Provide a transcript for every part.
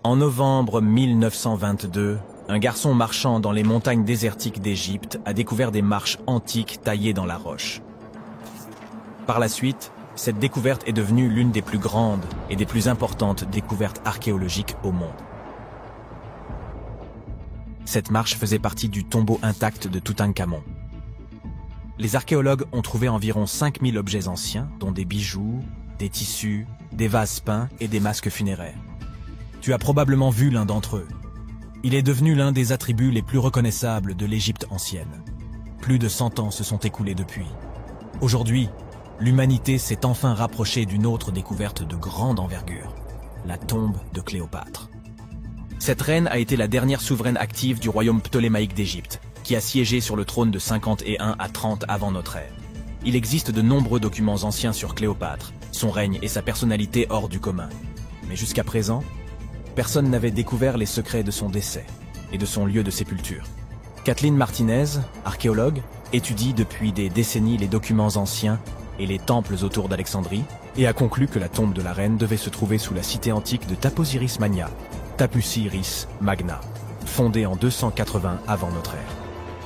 En novembre 1922, un garçon marchant dans les montagnes désertiques d'Égypte a découvert des marches antiques taillées dans la roche. Par la suite, cette découverte est devenue l'une des plus grandes et des plus importantes découvertes archéologiques au monde. Cette marche faisait partie du tombeau intact de Toutankhamon. Les archéologues ont trouvé environ 5000 objets anciens, dont des bijoux, des tissus, des vases peints et des masques funéraires. Tu as probablement vu l'un d'entre eux. Il est devenu l'un des attributs les plus reconnaissables de l'Égypte ancienne. Plus de 100 ans se sont écoulés depuis. Aujourd'hui, l'humanité s'est enfin rapprochée d'une autre découverte de grande envergure, la tombe de Cléopâtre. Cette reine a été la dernière souveraine active du royaume ptolémaïque d'Égypte, qui a siégé sur le trône de 51 à 30 avant notre ère. Il existe de nombreux documents anciens sur Cléopâtre, son règne et sa personnalité hors du commun. Mais jusqu'à présent, personne n'avait découvert les secrets de son décès et de son lieu de sépulture. Kathleen Martinez, archéologue, étudie depuis des décennies les documents anciens et les temples autour d'Alexandrie et a conclu que la tombe de la reine devait se trouver sous la cité antique de Taposiris Magna, Tapusiris Magna, fondée en 280 avant notre ère.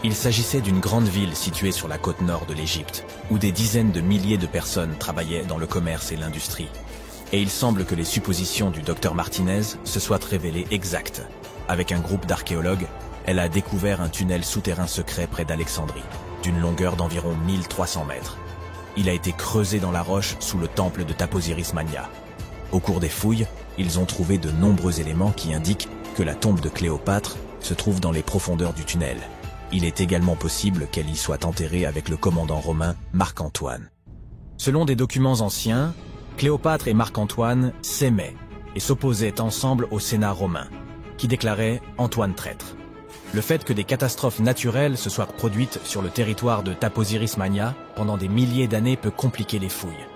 Il s'agissait d'une grande ville située sur la côte nord de l'Égypte, où des dizaines de milliers de personnes travaillaient dans le commerce et l'industrie. Et il semble que les suppositions du docteur Martinez se soient révélées exactes. Avec un groupe d'archéologues, elle a découvert un tunnel souterrain secret près d'Alexandrie, d'une longueur d'environ 1300 mètres. Il a été creusé dans la roche sous le temple de Taposiris Magna. Au cours des fouilles, ils ont trouvé de nombreux éléments qui indiquent que la tombe de Cléopâtre se trouve dans les profondeurs du tunnel. Il est également possible qu'elle y soit enterrée avec le commandant romain Marc-Antoine. Selon des documents anciens, Cléopâtre et Marc-Antoine s'aimaient et s'opposaient ensemble au Sénat romain, qui déclarait Antoine traître. Le fait que des catastrophes naturelles se soient produites sur le territoire de Taposiris Magna pendant des milliers d'années peut compliquer les fouilles.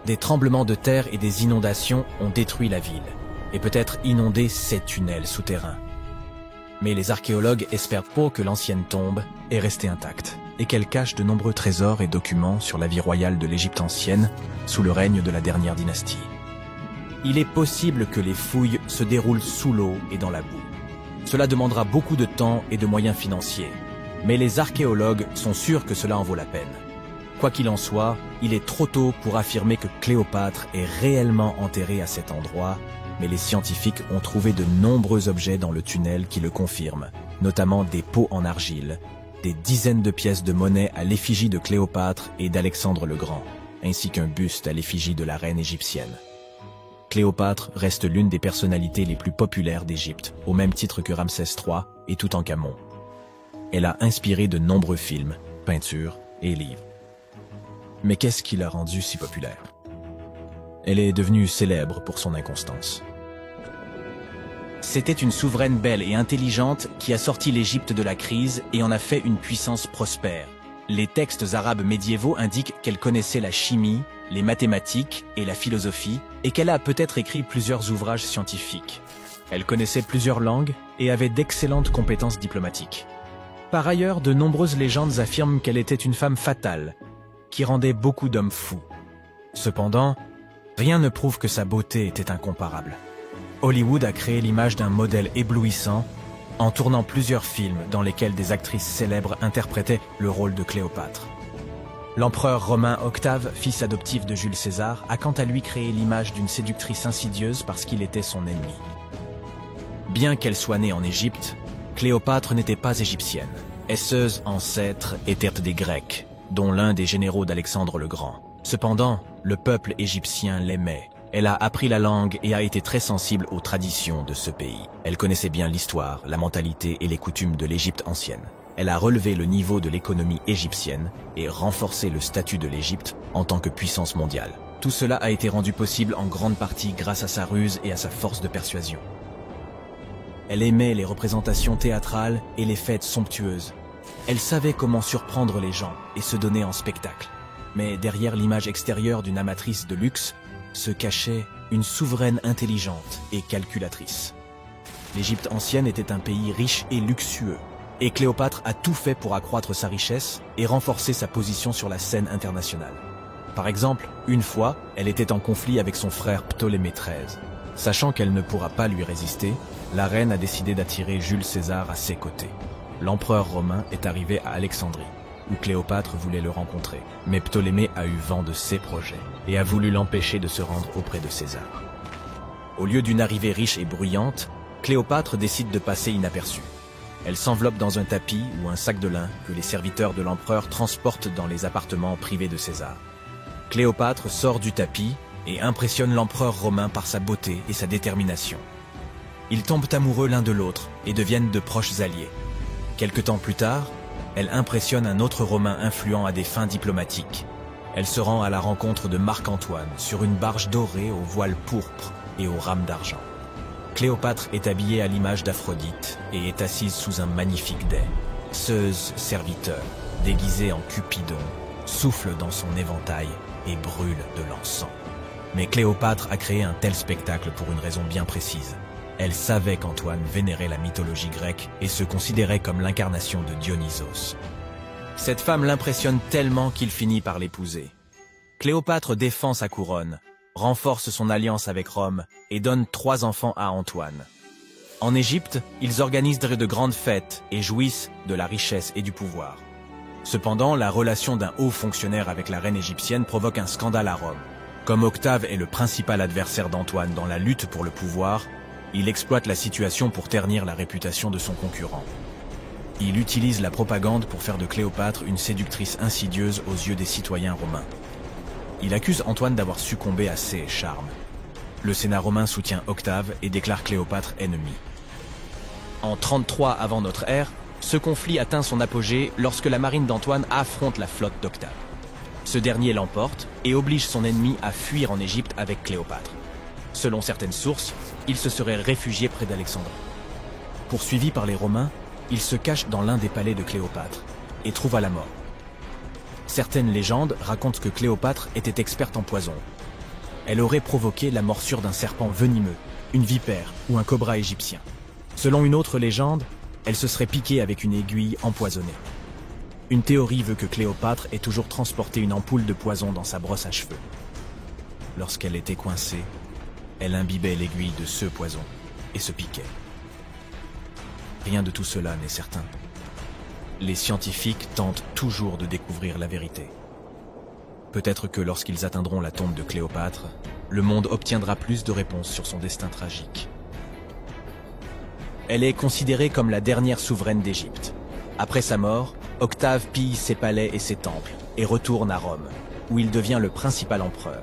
Des tremblements de terre et des inondations ont détruit la ville, et peut-être inondé ces tunnels souterrains. Mais les archéologues espèrent peu que l'ancienne tombe est restée intacte, et qu'elle cache de nombreux trésors et documents sur la vie royale de l'Égypte ancienne, sous le règne de la dernière dynastie. Il est possible que les fouilles se déroulent sous l'eau et dans la boue. Cela demandera beaucoup de temps et de moyens financiers, mais les archéologues sont sûrs que cela en vaut la peine. Quoi qu'il en soit, il est trop tôt pour affirmer que Cléopâtre est réellement enterrée à cet endroit, mais les scientifiques ont trouvé de nombreux objets dans le tunnel qui le confirment, notamment des pots en argile, des dizaines de pièces de monnaie à l'effigie de Cléopâtre et d'Alexandre le Grand, ainsi qu'un buste à l'effigie de la reine égyptienne. Cléopâtre reste l'une des personnalités les plus populaires d'Égypte, au même titre que Ramsès III et Toutankhamon. Elle a inspiré de nombreux films, peintures et livres. Mais qu'est-ce qui l'a rendue si populaire? Elle est devenue célèbre pour son inconstance. C'était une souveraine belle et intelligente qui a sorti l'Égypte de la crise et en a fait une puissance prospère. Les textes arabes médiévaux indiquent qu'elle connaissait la chimie, les mathématiques et la philosophie, et qu'elle a peut-être écrit plusieurs ouvrages scientifiques. Elle connaissait plusieurs langues et avait d'excellentes compétences diplomatiques. Par ailleurs, de nombreuses légendes affirment qu'elle était une femme fatale, qui rendait beaucoup d'hommes fous. Cependant, rien ne prouve que sa beauté était incomparable. Hollywood a créé l'image d'un modèle éblouissant en tournant plusieurs films dans lesquels des actrices célèbres interprétaient le rôle de Cléopâtre. L'empereur romain Octave, fils adoptif de Jules César, a quant à lui créé l'image d'une séductrice insidieuse parce qu'il était son ennemi. Bien qu'elle soit née en Égypte, Cléopâtre n'était pas égyptienne. Ses ancêtres étaient des Grecs, dont l'un des généraux d'Alexandre le Grand. Cependant, le peuple égyptien l'aimait. Elle a appris la langue et a été très sensible aux traditions de ce pays. Elle connaissait bien l'histoire, la mentalité et les coutumes de l'Égypte ancienne. Elle a relevé le niveau de l'économie égyptienne et renforcé le statut de l'Égypte en tant que puissance mondiale. Tout cela a été rendu possible en grande partie grâce à sa ruse et à sa force de persuasion. Elle aimait les représentations théâtrales et les fêtes somptueuses. Elle savait comment surprendre les gens et se donner en spectacle. Mais derrière l'image extérieure d'une amatrice de luxe se cachait une souveraine intelligente et calculatrice. L'Égypte ancienne était un pays riche et luxueux, et Cléopâtre a tout fait pour accroître sa richesse et renforcer sa position sur la scène internationale. Par exemple, une fois, elle était en conflit avec son frère Ptolémée XIII. Sachant qu'elle ne pourra pas lui résister, la reine a décidé d'attirer Jules César à ses côtés. L'empereur romain est arrivé à Alexandrie, où Cléopâtre voulait le rencontrer. Mais Ptolémée a eu vent de ses projets et a voulu l'empêcher de se rendre auprès de César. Au lieu d'une arrivée riche et bruyante, Cléopâtre décide de passer inaperçue. Elle s'enveloppe dans un tapis ou un sac de lin que les serviteurs de l'empereur transportent dans les appartements privés de César. Cléopâtre sort du tapis et impressionne l'empereur romain par sa beauté et sa détermination. Ils tombent amoureux l'un de l'autre et deviennent de proches alliés. Quelque temps plus tard, elle impressionne un autre Romain influent à des fins diplomatiques. Elle se rend à la rencontre de Marc-Antoine sur une barge dorée aux voiles pourpres et aux rames d'argent. Cléopâtre est habillée à l'image d'Aphrodite et est assise sous un magnifique dais. Zeus, serviteur, déguisé en Cupidon, souffle dans son éventail et brûle de l'encens. Mais Cléopâtre a créé un tel spectacle pour une raison bien précise. Elle savait qu'Antoine vénérait la mythologie grecque et se considérait comme l'incarnation de Dionysos. Cette femme l'impressionne tellement qu'il finit par l'épouser. Cléopâtre défend sa couronne, renforce son alliance avec Rome et donne 3 enfants à Antoine. En Égypte, ils organisent de grandes fêtes et jouissent de la richesse et du pouvoir. Cependant, la relation d'un haut fonctionnaire avec la reine égyptienne provoque un scandale à Rome. Comme Octave est le principal adversaire d'Antoine dans la lutte pour le pouvoir, il exploite la situation pour ternir la réputation de son concurrent. Il utilise la propagande pour faire de Cléopâtre une séductrice insidieuse aux yeux des citoyens romains. Il accuse Antoine d'avoir succombé à ses charmes. Le Sénat romain soutient Octave et déclare Cléopâtre ennemie. En 33 avant notre ère, ce conflit atteint son apogée lorsque la marine d'Antoine affronte la flotte d'Octave. Ce dernier l'emporte et oblige son ennemi à fuir en Égypte avec Cléopâtre. Selon certaines sources, il se serait réfugié près d'Alexandrie. Poursuivi par les Romains, il se cache dans l'un des palais de Cléopâtre et trouva la mort. Certaines légendes racontent que Cléopâtre était experte en poison. Elle aurait provoqué la morsure d'un serpent venimeux, une vipère ou un cobra égyptien. Selon une autre légende, elle se serait piquée avec une aiguille empoisonnée. Une théorie veut que Cléopâtre ait toujours transporté une ampoule de poison dans sa brosse à cheveux. Lorsqu'elle était coincée, elle imbibait l'aiguille de ce poison et se piquait. Rien de tout cela n'est certain. Les scientifiques tentent toujours de découvrir la vérité. Peut-être que lorsqu'ils atteindront la tombe de Cléopâtre, le monde obtiendra plus de réponses sur son destin tragique. Elle est considérée comme la dernière souveraine d'Égypte. Après sa mort, Octave pille ses palais et ses temples et retourne à Rome, où il devient le principal empereur.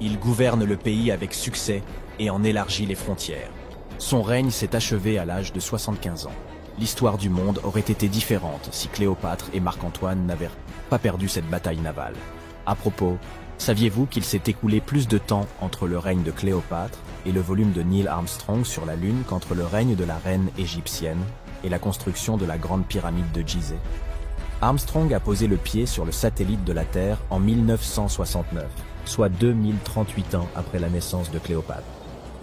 Il gouverne le pays avec succès et en élargit les frontières. Son règne s'est achevé à l'âge de 75 ans. L'histoire du monde aurait été différente si Cléopâtre et Marc-Antoine n'avaient pas perdu cette bataille navale. À propos, saviez-vous qu'il s'est écoulé plus de temps entre le règne de Cléopâtre et le volume de Neil Armstrong sur la Lune qu'entre le règne de la reine égyptienne et la construction de la grande pyramide de Gizeh? Armstrong a posé le pied sur le satellite de la Terre en 1969, soit 2038 ans après la naissance de Cléopâtre.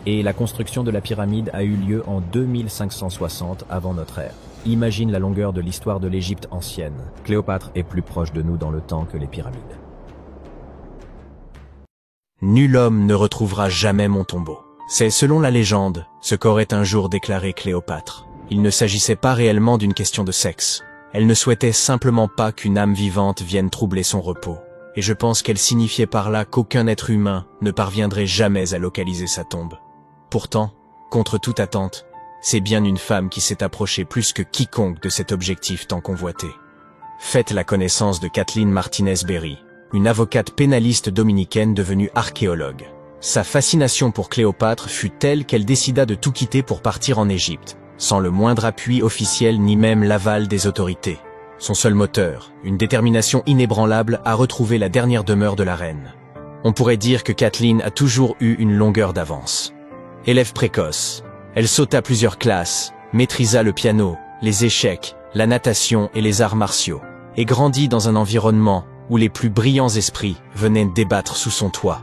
Et la construction de la pyramide a eu lieu en 2560 avant notre ère. Imagine la longueur de l'histoire de l'Égypte ancienne. Cléopâtre est plus proche de nous dans le temps que les pyramides. Nul homme ne retrouvera jamais mon tombeau. C'est, selon la légende, ce qu'aurait un jour déclaré Cléopâtre. Il ne s'agissait pas réellement d'une question de sexe. Elle ne souhaitait simplement pas qu'une âme vivante vienne troubler son repos. Et je pense qu'elle signifiait par là qu'aucun être humain ne parviendrait jamais à localiser sa tombe. Pourtant, contre toute attente, c'est bien une femme qui s'est approchée plus que quiconque de cet objectif tant convoité. Faites la connaissance de Kathleen Martinez-Berry, une avocate pénaliste dominicaine devenue archéologue. Sa fascination pour Cléopâtre fut telle qu'elle décida de tout quitter pour partir en Égypte, sans le moindre appui officiel ni même l'aval des autorités. Son seul moteur, une détermination inébranlable à retrouver la dernière demeure de la reine. On pourrait dire que Kathleen a toujours eu une longueur d'avance. Élève précoce, elle sauta plusieurs classes, maîtrisa le piano, les échecs, la natation et les arts martiaux, et grandit dans un environnement où les plus brillants esprits venaient débattre sous son toit.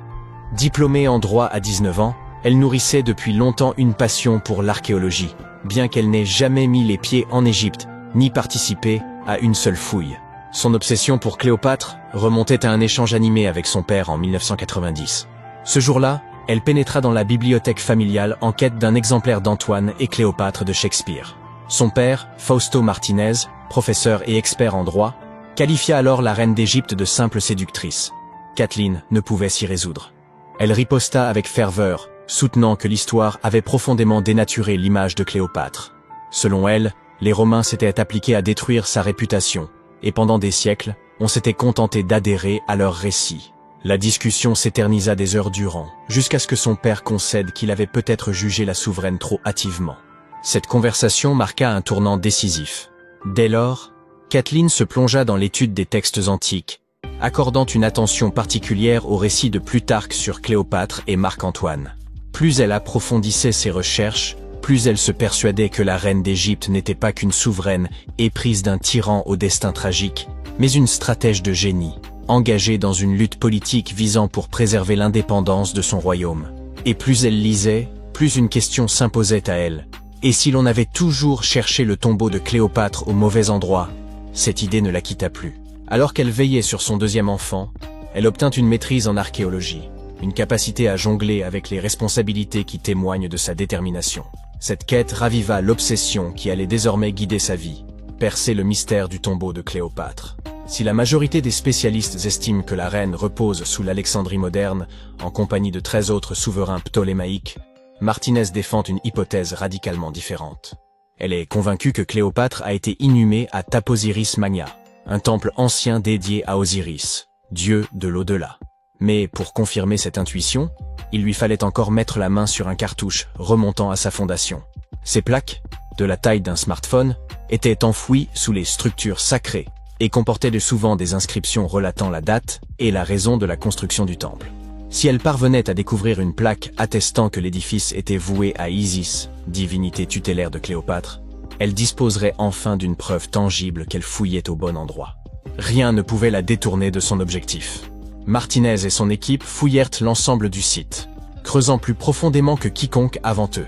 Diplômée en droit à 19 ans, elle nourrissait depuis longtemps une passion pour l'archéologie, bien qu'elle n'ait jamais mis les pieds en Égypte, ni participé à une seule fouille. Son obsession pour Cléopâtre remontait à un échange animé avec son père en 1990. Ce jour-là, Elle pénétra dans la bibliothèque familiale en quête d'un exemplaire d'Antoine et Cléopâtre de Shakespeare. Son père, Fausto Martinez, professeur et expert en droit, qualifia alors la reine d'Égypte de simple séductrice. Kathleen ne pouvait s'y résoudre. Elle riposta avec ferveur, soutenant que l'histoire avait profondément dénaturé l'image de Cléopâtre. Selon elle, les Romains s'étaient appliqués à détruire sa réputation, et pendant des siècles, on s'était contenté d'adhérer à leurs récits. La discussion s'éternisa des heures durant, jusqu'à ce que son père concède qu'il avait peut-être jugé la souveraine trop hâtivement. Cette conversation marqua un tournant décisif. Dès lors, Kathleen se plongea dans l'étude des textes antiques, accordant une attention particulière aux récits de Plutarque sur Cléopâtre et Marc-Antoine. Plus elle approfondissait ses recherches, plus elle se persuadait que la reine d'Égypte n'était pas qu'une souveraine éprise d'un tyran au destin tragique, mais une stratège de génie, engagée dans une lutte politique visant pour préserver l'indépendance de son royaume. Et plus elle lisait, plus une question s'imposait à elle. Et si l'on avait toujours cherché le tombeau de Cléopâtre au mauvais endroit, cette idée ne la quitta plus. Alors qu'elle veillait sur son deuxième enfant, elle obtint une maîtrise en archéologie, une capacité à jongler avec les responsabilités qui témoignent de sa détermination. Cette quête raviva l'obsession qui allait désormais guider sa vie, percer le mystère du tombeau de Cléopâtre. Si la majorité des spécialistes estiment que la reine repose sous l'Alexandrie moderne, en compagnie de 13 autres souverains ptolémaïques, Martinez défend une hypothèse radicalement différente. Elle est convaincue que Cléopâtre a été inhumée à Taposiris Magna, un temple ancien dédié à Osiris, dieu de l'au-delà. Mais pour confirmer cette intuition, il lui fallait encore mettre la main sur un cartouche remontant à sa fondation. Ces plaques, de la taille d'un smartphone, étaient enfouies sous les structures sacrées et comportaient souvent des inscriptions relatant la date et la raison de la construction du temple. Si elle parvenait à découvrir une plaque attestant que l'édifice était voué à Isis, divinité tutélaire de Cléopâtre, elle disposerait enfin d'une preuve tangible qu'elle fouillait au bon endroit. Rien ne pouvait la détourner de son objectif. Martinez et son équipe fouillèrent l'ensemble du site, creusant plus profondément que quiconque avant eux.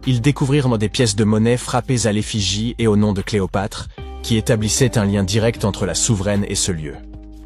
Ils découvrirent des pièces de monnaie frappées à l'effigie et au nom de Cléopâtre, qui établissaient un lien direct entre la souveraine et ce lieu.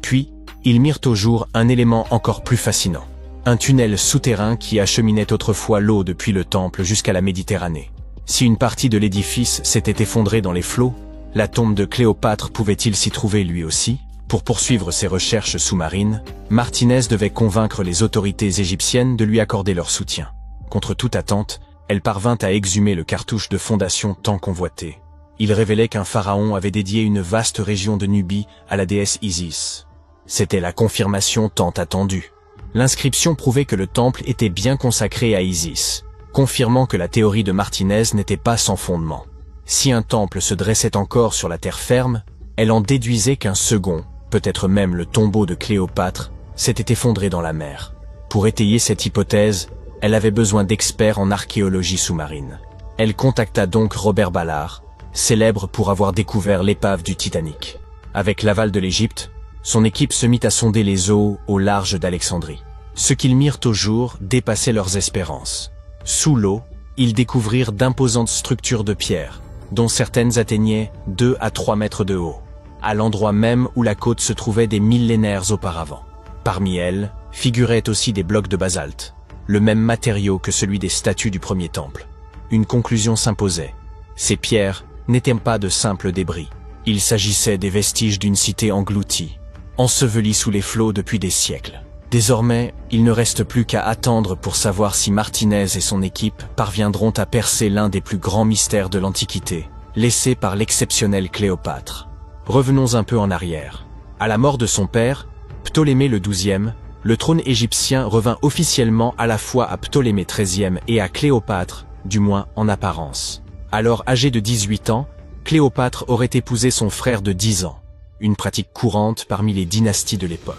Puis, ils mirent au jour un élément encore plus fascinant. Un tunnel souterrain qui acheminait autrefois l'eau depuis le temple jusqu'à la Méditerranée. Si une partie de l'édifice s'était effondrée dans les flots, la tombe de Cléopâtre pouvait-il s'y trouver lui aussi? Pour poursuivre ses recherches sous-marines, Martinez devait convaincre les autorités égyptiennes de lui accorder leur soutien. Contre toute attente, elle parvint à exhumer le cartouche de fondation tant convoité. Il révélait qu'un pharaon avait dédié une vaste région de Nubie à la déesse Isis. C'était la confirmation tant attendue. L'inscription prouvait que le temple était bien consacré à Isis, confirmant que la théorie de Martinez n'était pas sans fondement. Si un temple se dressait encore sur la terre ferme, elle en déduisait qu'un second, peut-être même le tombeau de Cléopâtre, s'était effondré dans la mer. Pour étayer cette hypothèse, elle avait besoin d'experts en archéologie sous-marine. Elle contacta donc Robert Ballard, célèbre pour avoir découvert l'épave du Titanic. Avec l'aval de l'Égypte, son équipe se mit à sonder les eaux au large d'Alexandrie. Ce qu'ils mirent au jour dépassait leurs espérances. Sous l'eau, ils découvrirent d'imposantes structures de pierre, dont certaines atteignaient 2 à 3 mètres de haut, à l'endroit même où la côte se trouvait des millénaires auparavant. Parmi elles, figuraient aussi des blocs de basalte, le même matériau que celui des statues du premier temple. Une conclusion s'imposait. Ces pierres n'étaient pas de simples débris. Il s'agissait des vestiges d'une cité engloutie, ensevelie sous les flots depuis des siècles. Désormais, il ne reste plus qu'à attendre pour savoir si Martinez et son équipe parviendront à percer l'un des plus grands mystères de l'Antiquité, laissé par l'exceptionnelle Cléopâtre. Revenons un peu en arrière. À la mort de son père, Ptolémée le XIIe, le trône égyptien revint officiellement à la fois à Ptolémée XIIIe et à Cléopâtre, du moins en apparence. Alors âgée de 18 ans, Cléopâtre aurait épousé son frère de 10 ans, une pratique courante parmi les dynasties de l'époque.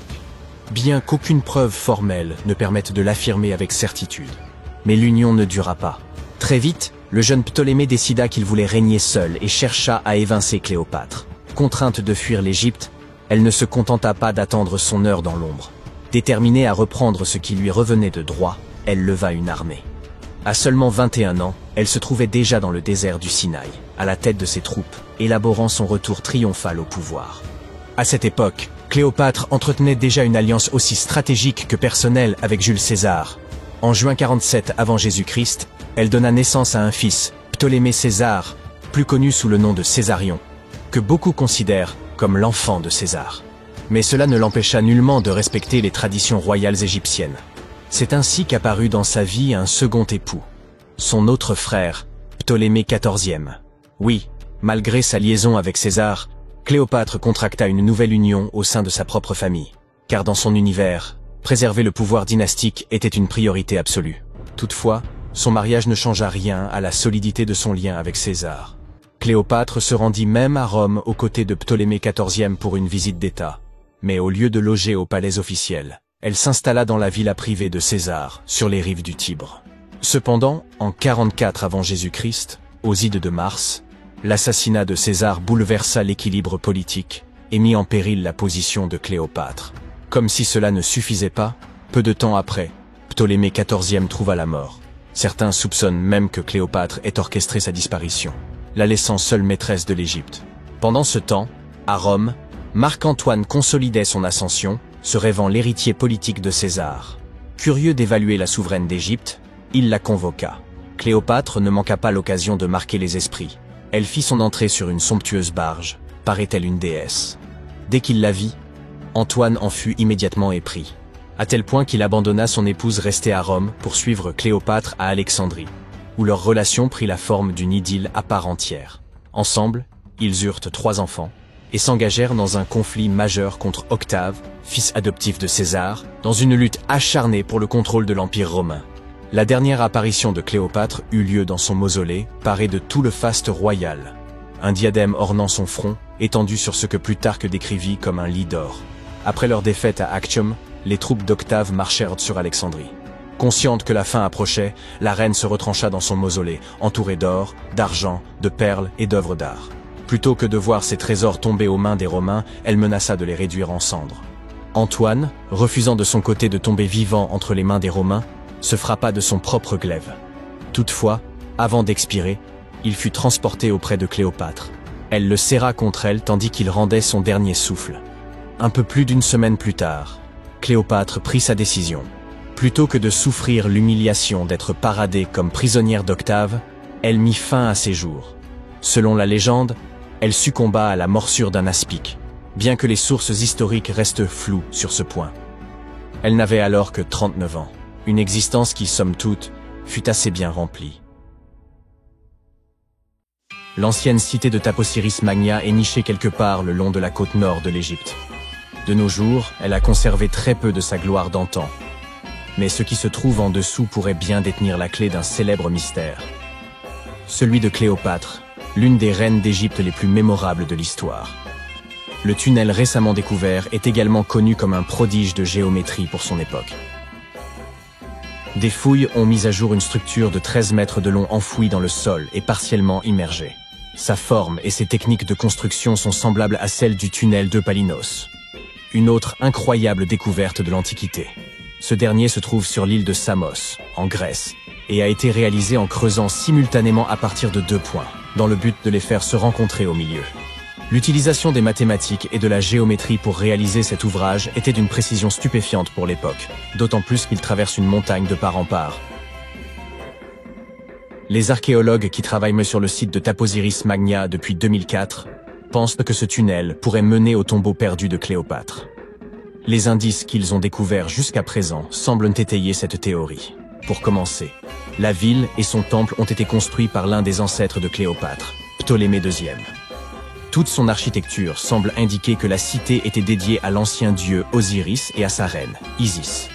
Bien qu'aucune preuve formelle ne permette de l'affirmer avec certitude. Mais l'union ne dura pas. Très vite, le jeune Ptolémée décida qu'il voulait régner seul et chercha à évincer Cléopâtre. Contrainte de fuir l'Égypte, elle ne se contenta pas d'attendre son heure dans l'ombre. Déterminée à reprendre ce qui lui revenait de droit, elle leva une armée. À seulement 21 ans, elle se trouvait déjà dans le désert du Sinaï, à la tête de ses troupes, élaborant son retour triomphal au pouvoir. À cette époque, Cléopâtre entretenait déjà une alliance aussi stratégique que personnelle avec Jules César. En juin 47 avant Jésus-Christ, elle donna naissance à un fils, Ptolémée César, plus connu sous le nom de Césarion, que beaucoup considèrent comme l'enfant de César. Mais cela ne l'empêcha nullement de respecter les traditions royales égyptiennes. C'est ainsi qu'apparut dans sa vie un second époux, son autre frère, Ptolémée XIVe. Oui, malgré sa liaison avec César, Cléopâtre contracta une nouvelle union au sein de sa propre famille, car dans son univers, préserver le pouvoir dynastique était une priorité absolue. Toutefois, son mariage ne changea rien à la solidité de son lien avec César. Cléopâtre se rendit même à Rome aux côtés de Ptolémée XIVe pour une visite d'État. Mais au lieu de loger au palais officiel, elle s'installa dans la villa privée de César, sur les rives du Tibre. Cependant, en 44 avant Jésus-Christ, aux ides de Mars, l'assassinat de César bouleversa l'équilibre politique et mit en péril la position de Cléopâtre. Comme si cela ne suffisait pas, peu de temps après, Ptolémée XIVe trouva la mort. Certains soupçonnent même que Cléopâtre ait orchestré sa disparition, la laissant seule maîtresse de l'Égypte. Pendant ce temps, à Rome, Marc-Antoine consolidait son ascension, se rêvant l'héritier politique de César. Curieux d'évaluer la souveraine d'Égypte, il la convoqua. Cléopâtre ne manqua pas l'occasion de marquer les esprits. Elle fit son entrée sur une somptueuse barge, paraît-elle une déesse. Dès qu'il la vit, Antoine en fut immédiatement épris, à tel point qu'il abandonna son épouse restée à Rome pour suivre Cléopâtre à Alexandrie, où leur relation prit la forme d'une idylle à part entière. Ensemble, ils eurent 3 enfants, et s'engagèrent dans un conflit majeur contre Octave, fils adoptif de César, dans une lutte acharnée pour le contrôle de l'Empire romain. La dernière apparition de Cléopâtre eut lieu dans son mausolée, paré de tout le faste royal. Un diadème ornant son front, étendu sur ce que Plutarque décrivit comme un lit d'or. Après leur défaite à Actium, les troupes d'Octave marchèrent sur Alexandrie. Consciente que la fin approchait, la reine se retrancha dans son mausolée, entourée d'or, d'argent, de perles et d'œuvres d'art. Plutôt que de voir ses trésors tomber aux mains des Romains, elle menaça de les réduire en cendres. Antoine, refusant de son côté de tomber vivant entre les mains des Romains, se frappa de son propre glaive. Toutefois, avant d'expirer, il fut transporté auprès de Cléopâtre. Elle le serra contre elle tandis qu'il rendait son dernier souffle. Un peu plus d'1 semaine plus tard, Cléopâtre prit sa décision. Plutôt que de souffrir l'humiliation d'être paradée comme prisonnière d'Octave, elle mit fin à ses jours. Selon la légende, elle succomba à la morsure d'un aspic, bien que les sources historiques restent floues sur ce point. Elle n'avait alors que 39 ans, une existence qui, somme toute, fut assez bien remplie. L'ancienne cité de Taposiris Magna est nichée quelque part le long de la côte nord de l'Égypte. De nos jours, elle a conservé très peu de sa gloire d'antan. Mais ce qui se trouve en dessous pourrait bien détenir la clé d'un célèbre mystère. Celui de Cléopâtre, l'une des reines d'Égypte les plus mémorables de l'histoire. Le tunnel récemment découvert est également connu comme un prodige de géométrie pour son époque. Des fouilles ont mis à jour une structure de 13 mètres de long enfouie dans le sol et partiellement immergée. Sa forme et ses techniques de construction sont semblables à celles du tunnel de Palinos. Une autre incroyable découverte de l'Antiquité. Ce dernier se trouve sur l'île de Samos, en Grèce, et a été réalisé en creusant simultanément à partir de 2 points, dans le but de les faire se rencontrer au milieu. L'utilisation des mathématiques et de la géométrie pour réaliser cet ouvrage était d'une précision stupéfiante pour l'époque, d'autant plus qu'il traverse une montagne de part en part. Les archéologues qui travaillent sur le site de Taposiris Magna depuis 2004 pensent que ce tunnel pourrait mener au tombeau perdu de Cléopâtre. Les indices qu'ils ont découverts jusqu'à présent semblent étayer cette théorie. Pour commencer, la ville et son temple ont été construits par l'un des ancêtres de Cléopâtre, Ptolémée II. Toute son architecture semble indiquer que la cité était dédiée à l'ancien dieu Osiris et à sa reine, Isis.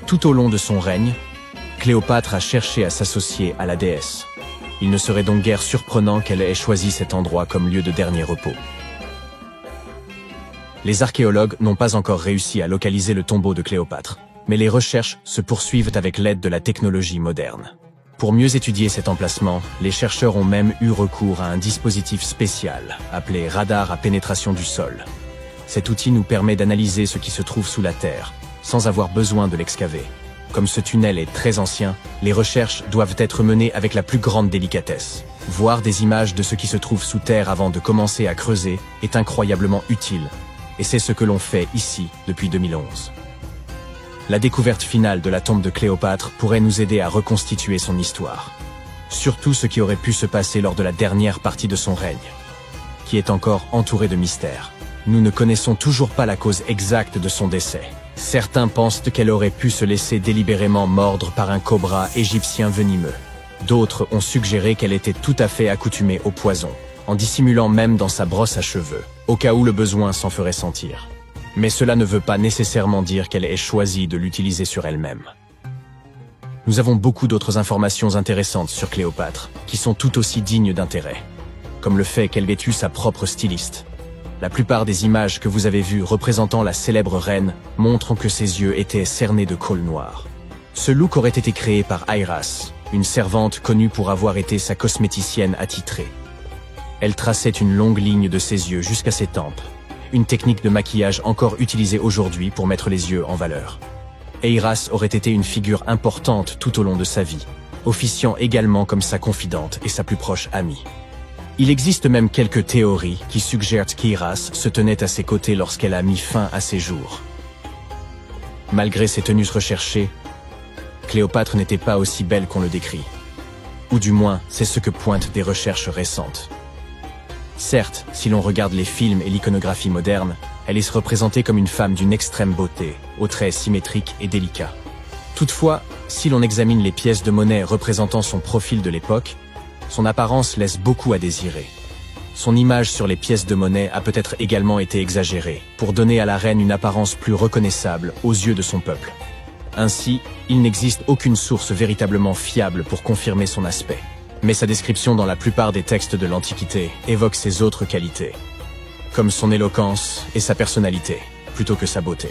Tout au long de son règne, Cléopâtre a cherché à s'associer à la déesse. Il ne serait donc guère surprenant qu'elle ait choisi cet endroit comme lieu de dernier repos. Les archéologues n'ont pas encore réussi à localiser le tombeau de Cléopâtre, mais les recherches se poursuivent avec l'aide de la technologie moderne. Pour mieux étudier cet emplacement, les chercheurs ont même eu recours à un dispositif spécial, appelé radar à pénétration du sol. Cet outil nous permet d'analyser ce qui se trouve sous la terre, sans avoir besoin de l'excaver. Comme ce tunnel est très ancien, les recherches doivent être menées avec la plus grande délicatesse. Voir des images de ce qui se trouve sous terre avant de commencer à creuser est incroyablement utile, et c'est ce que l'on fait ici depuis 2011. La découverte finale de la tombe de Cléopâtre pourrait nous aider à reconstituer son histoire. Surtout ce qui aurait pu se passer lors de la dernière partie de son règne, qui est encore entouré de mystères. Nous ne connaissons toujours pas la cause exacte de son décès. Certains pensent qu'elle aurait pu se laisser délibérément mordre par un cobra égyptien venimeux. D'autres ont suggéré qu'elle était tout à fait accoutumée au poison, en dissimulant même dans sa brosse à cheveux, au cas où le besoin s'en ferait sentir. Mais cela ne veut pas nécessairement dire qu'elle ait choisi de l'utiliser sur elle-même. Nous avons beaucoup d'autres informations intéressantes sur Cléopâtre, qui sont tout aussi dignes d'intérêt, comme le fait qu'elle ait eu sa propre styliste. La plupart des images que vous avez vues représentant la célèbre reine montrent que ses yeux étaient cernés de colle noire. Ce look aurait été créé par Iras, une servante connue pour avoir été sa cosméticienne attitrée. Elle traçait une longue ligne de ses yeux jusqu'à ses tempes, une technique de maquillage encore utilisée aujourd'hui pour mettre les yeux en valeur. Iras aurait été une figure importante tout au long de sa vie, officiant également comme sa confidente et sa plus proche amie. Il existe même quelques théories qui suggèrent qu'Iras se tenait à ses côtés lorsqu'elle a mis fin à ses jours. Malgré ses tenues recherchées, Cléopâtre n'était pas aussi belle qu'on le décrit. Ou du moins, c'est ce que pointent des recherches récentes. Certes, si l'on regarde les films et l'iconographie moderne, elle est représentée comme une femme d'une extrême beauté, aux traits symétriques et délicats. Toutefois, si l'on examine les pièces de monnaie représentant son profil de l'époque, son apparence laisse beaucoup à désirer. Son image sur les pièces de monnaie a peut-être également été exagérée, pour donner à la reine une apparence plus reconnaissable aux yeux de son peuple. Ainsi, il n'existe aucune source véritablement fiable pour confirmer son aspect. Mais sa description dans la plupart des textes de l'Antiquité évoque ses autres qualités, comme son éloquence et sa personnalité, plutôt que sa beauté.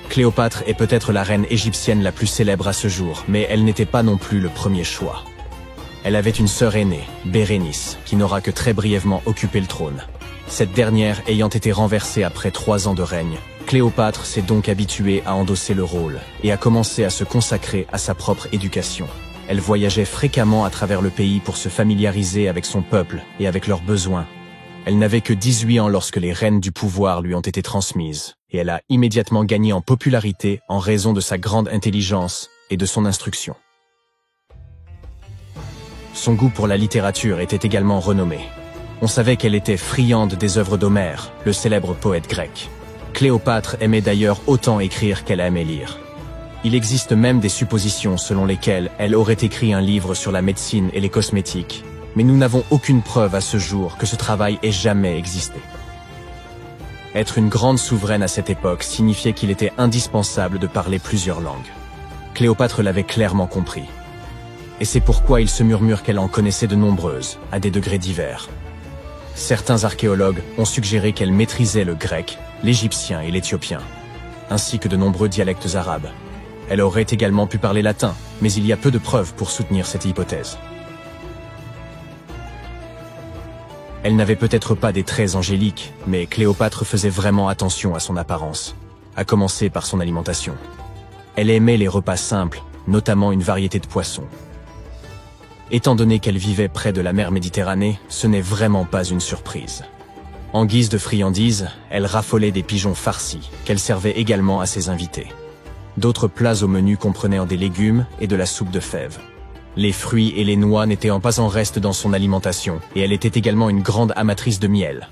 Cléopâtre est peut-être la reine égyptienne la plus célèbre à ce jour, mais elle n'était pas non plus le premier choix. Elle avait une sœur aînée, Bérénice, qui n'aura que très brièvement occupé le trône. Cette dernière ayant été renversée après 3 ans de règne, Cléopâtre s'est donc habituée à endosser le rôle et a commencé à se consacrer à sa propre éducation. Elle voyageait fréquemment à travers le pays pour se familiariser avec son peuple et avec leurs besoins. Elle n'avait que 18 ans lorsque les rênes du pouvoir lui ont été transmises, et elle a immédiatement gagné en popularité en raison de sa grande intelligence et de son instruction. Son goût pour la littérature était également renommé. On savait qu'elle était friande des œuvres d'Homère, le célèbre poète grec. Cléopâtre aimait d'ailleurs autant écrire qu'elle aimait lire. Il existe même des suppositions selon lesquelles elle aurait écrit un livre sur la médecine et les cosmétiques, mais nous n'avons aucune preuve à ce jour que ce travail ait jamais existé. Être une grande souveraine à cette époque signifiait qu'il était indispensable de parler plusieurs langues. Cléopâtre l'avait clairement compris. Et c'est pourquoi il se murmure qu'elle en connaissait de nombreuses, à des degrés divers. Certains archéologues ont suggéré qu'elle maîtrisait le grec, l'égyptien et l'éthiopien, ainsi que de nombreux dialectes arabes. Elle aurait également pu parler latin, mais il y a peu de preuves pour soutenir cette hypothèse. Elle n'avait peut-être pas des traits angéliques, mais Cléopâtre faisait vraiment attention à son apparence, à commencer par son alimentation. Elle aimait les repas simples, notamment une variété de poissons. Étant donné qu'elle vivait près de la mer Méditerranée, ce n'est vraiment pas une surprise. En guise de friandises, elle raffolait des pigeons farcis, qu'elle servait également à ses invités. D'autres plats au menu comprenaient des légumes et de la soupe de fèves. Les fruits et les noix n'étaient pas en reste dans son alimentation, et elle était également une grande amatrice de miel.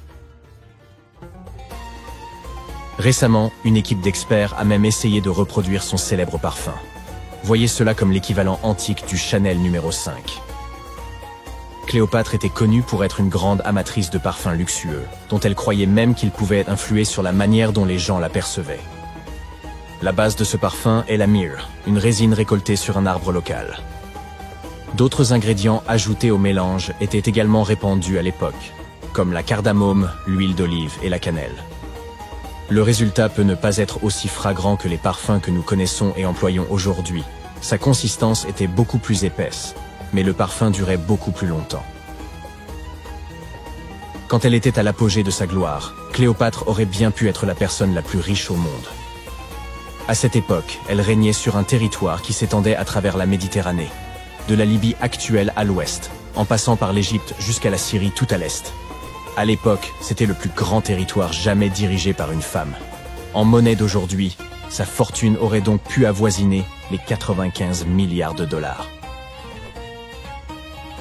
Récemment, une équipe d'experts a même essayé de reproduire son célèbre parfum. Voyez cela comme l'équivalent antique du Chanel numéro 5. Cléopâtre était connue pour être une grande amatrice de parfums luxueux, dont elle croyait même qu'ils pouvaient influer sur la manière dont les gens la percevaient. La base de ce parfum est la myrrhe, une résine récoltée sur un arbre local. D'autres ingrédients ajoutés au mélange étaient également répandus à l'époque, comme la cardamome, l'huile d'olive et la cannelle. Le résultat peut ne pas être aussi fragrant que les parfums que nous connaissons et employons aujourd'hui. Sa consistance était beaucoup plus épaisse, mais le parfum durait beaucoup plus longtemps. Quand elle était à l'apogée de sa gloire, Cléopâtre aurait bien pu être la personne la plus riche au monde. À cette époque, elle régnait sur un territoire qui s'étendait à travers la Méditerranée, de la Libye actuelle à l'ouest, en passant par l'Égypte jusqu'à la Syrie tout à l'est. À l'époque, c'était le plus grand territoire jamais dirigé par une femme. En monnaie d'aujourd'hui, Sa fortune aurait donc pu avoisiner les 95 milliards de dollars.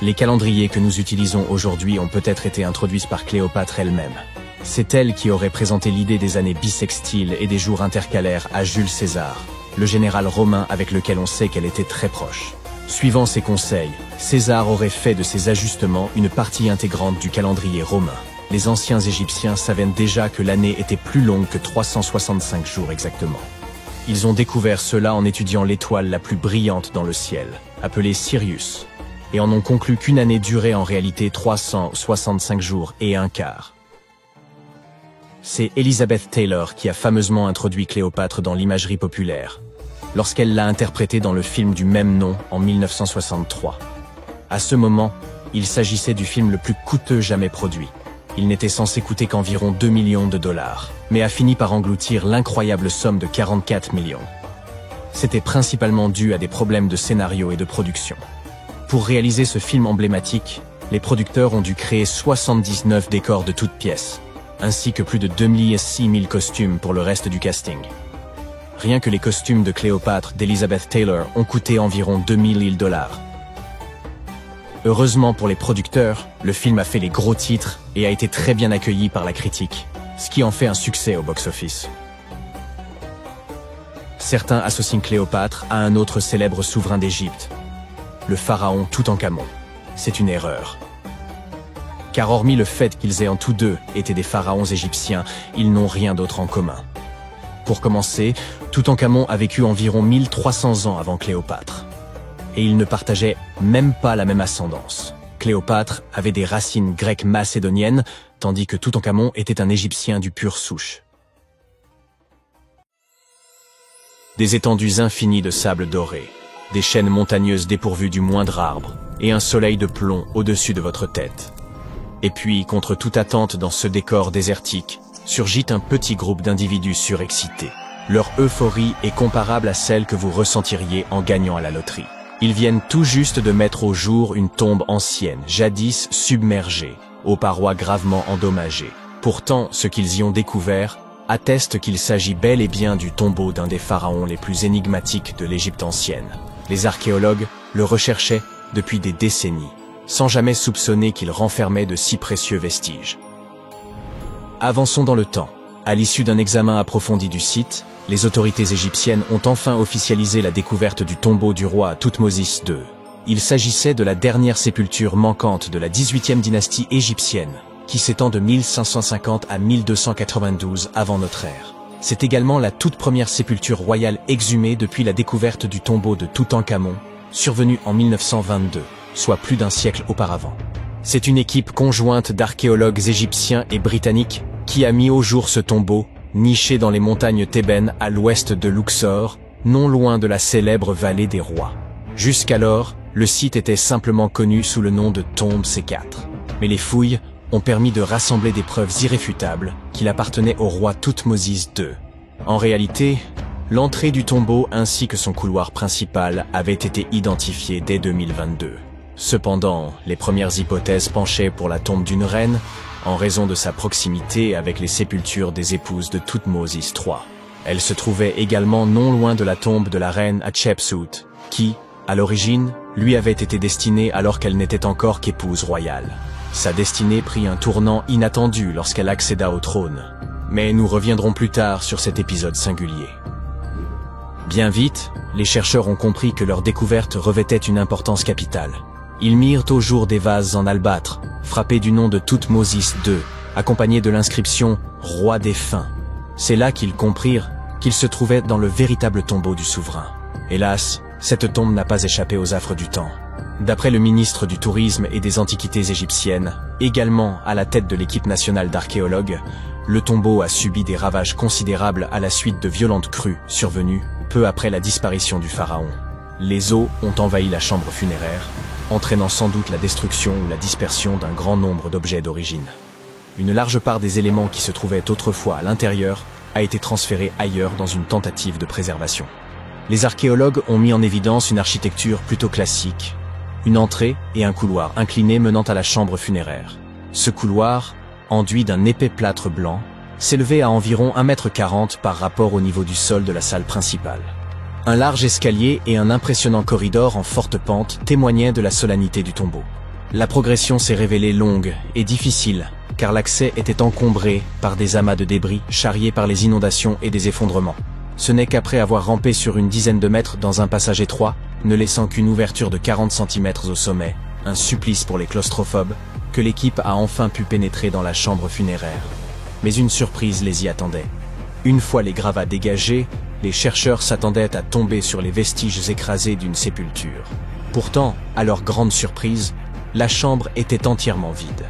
Les calendriers que nous utilisons aujourd'hui ont peut-être été introduits par Cléopâtre elle-même. C'est elle qui aurait présenté l'idée des années bissextiles et des jours intercalaires à Jules César, le général romain avec lequel on sait qu'elle était très proche. Suivant ses conseils, César aurait fait de ces ajustements une partie intégrante du calendrier romain. Les anciens Égyptiens savaient déjà que l'année était plus longue que 365 jours exactement. Ils ont découvert cela en étudiant l'étoile la plus brillante dans le ciel, appelée Sirius, et en ont conclu qu'une année durait en réalité 365 jours et un quart. C'est Elizabeth Taylor qui a fameusement introduit Cléopâtre dans l'imagerie populaire, lorsqu'elle l'a interprétée dans le film du même nom en 1963. À ce moment, il s'agissait du film le plus coûteux jamais produit. Il n'était censé coûter qu'environ 2 millions de dollars, mais a fini par engloutir l'incroyable somme de 44 millions. C'était principalement dû à des problèmes de scénario et de production. Pour réaliser ce film emblématique, les producteurs ont dû créer 79 décors de toutes pièces, ainsi que plus de 26 000 costumes pour le reste du casting. Rien que les costumes de Cléopâtre d'Elizabeth Taylor ont coûté environ 2 000 dollars. Heureusement pour les producteurs, le film a fait les gros titres et a été très bien accueilli par la critique, ce qui en fait un succès au box-office. Certains associent Cléopâtre à un autre célèbre souverain d'Égypte, le pharaon Toutankhamon. C'est une erreur. Car hormis le fait qu'ils aient en tous deux été des pharaons égyptiens, ils n'ont rien d'autre en commun. Pour commencer, Toutankhamon a vécu environ 1300 ans avant Cléopâtre. Et ils ne partageaient même pas la même ascendance. Cléopâtre avait des racines grecques macédoniennes, tandis que Toutankhamon était un Égyptien du pur souche. Des étendues infinies de sable doré, des chaînes montagneuses dépourvues du moindre arbre, et un soleil de plomb au-dessus de votre tête. Et puis, contre toute attente dans ce décor désertique, surgit un petit groupe d'individus surexcités. Leur euphorie est comparable à celle que vous ressentiriez en gagnant à la loterie. Ils viennent tout juste de mettre au jour une tombe ancienne, jadis submergée, aux parois gravement endommagées. Pourtant, ce qu'ils y ont découvert atteste qu'il s'agit bel et bien du tombeau d'un des pharaons les plus énigmatiques de l'Égypte ancienne. Les archéologues le recherchaient depuis des décennies, sans jamais soupçonner qu'il renfermait de si précieux vestiges. Avançons dans le temps. À l'issue d'un examen approfondi du site, les autorités égyptiennes ont enfin officialisé la découverte du tombeau du roi Thoutmôsis II. Il s'agissait de la dernière sépulture manquante de la 18e dynastie égyptienne, qui s'étend de 1550 à 1292 avant notre ère. C'est également la toute première sépulture royale exhumée depuis la découverte du tombeau de Toutankhamon, survenue en 1922, soit plus d'un siècle auparavant. C'est une équipe conjointe d'archéologues égyptiens et britanniques qui a mis au jour ce tombeau, niché dans les montagnes thébaines à l'ouest de Luxor, non loin de la célèbre vallée des rois. Jusqu'alors, le site était simplement connu sous le nom de tombe C4. Mais les fouilles ont permis de rassembler des preuves irréfutables qu'il appartenait au roi Thoutmôsis II. En réalité, l'entrée du tombeau ainsi que son couloir principal avaient été identifiés dès 2022. Cependant, les premières hypothèses penchaient pour la tombe d'une reine, en raison de sa proximité avec les sépultures des épouses de Thoutmôsis III. Elle se trouvait également non loin de la tombe de la reine Hatshepsut, qui, à l'origine, lui avait été destinée alors qu'elle n'était encore qu'épouse royale. Sa destinée prit un tournant inattendu lorsqu'elle accéda au trône. Mais nous reviendrons plus tard sur cet épisode singulier. Bien vite, les chercheurs ont compris que leur découverte revêtait une importance capitale. Ils mirent au jour des vases en albâtre, frappés du nom de Thoutmôsis II, accompagnés de l'inscription « Roi défunt ». C'est là qu'ils comprirent qu'ils se trouvaient dans le véritable tombeau du souverain. Hélas, cette tombe n'a pas échappé aux affres du temps. D'après le ministre du Tourisme et des Antiquités égyptiennes, également à la tête de l'équipe nationale d'archéologues, le tombeau a subi des ravages considérables à la suite de violentes crues survenues peu après la disparition du pharaon. Les eaux ont envahi la chambre funéraire, entraînant sans doute la destruction ou la dispersion d'un grand nombre d'objets d'origine. Une large part des éléments qui se trouvaient autrefois à l'intérieur a été transférée ailleurs dans une tentative de préservation. Les archéologues ont mis en évidence une architecture plutôt classique, une entrée et un couloir incliné menant à la chambre funéraire. Ce couloir, enduit d'un épais plâtre blanc, s'élevait à environ 1,40 m par rapport au niveau du sol de la salle principale. Un large escalier et un impressionnant corridor en forte pente témoignaient de la solennité du tombeau. La progression s'est révélée longue et difficile, car l'accès était encombré par des amas de débris charriés par les inondations et des effondrements. Ce n'est qu'après avoir rampé sur une dizaine de mètres dans un passage étroit, ne laissant qu'une ouverture de 40 cm au sommet, un supplice pour les claustrophobes, que l'équipe a enfin pu pénétrer dans la chambre funéraire. Mais une surprise les y attendait. Une fois les gravats dégagés, les chercheurs s'attendaient à tomber sur les vestiges écrasés d'une sépulture. Pourtant, à leur grande surprise, la chambre était entièrement vide.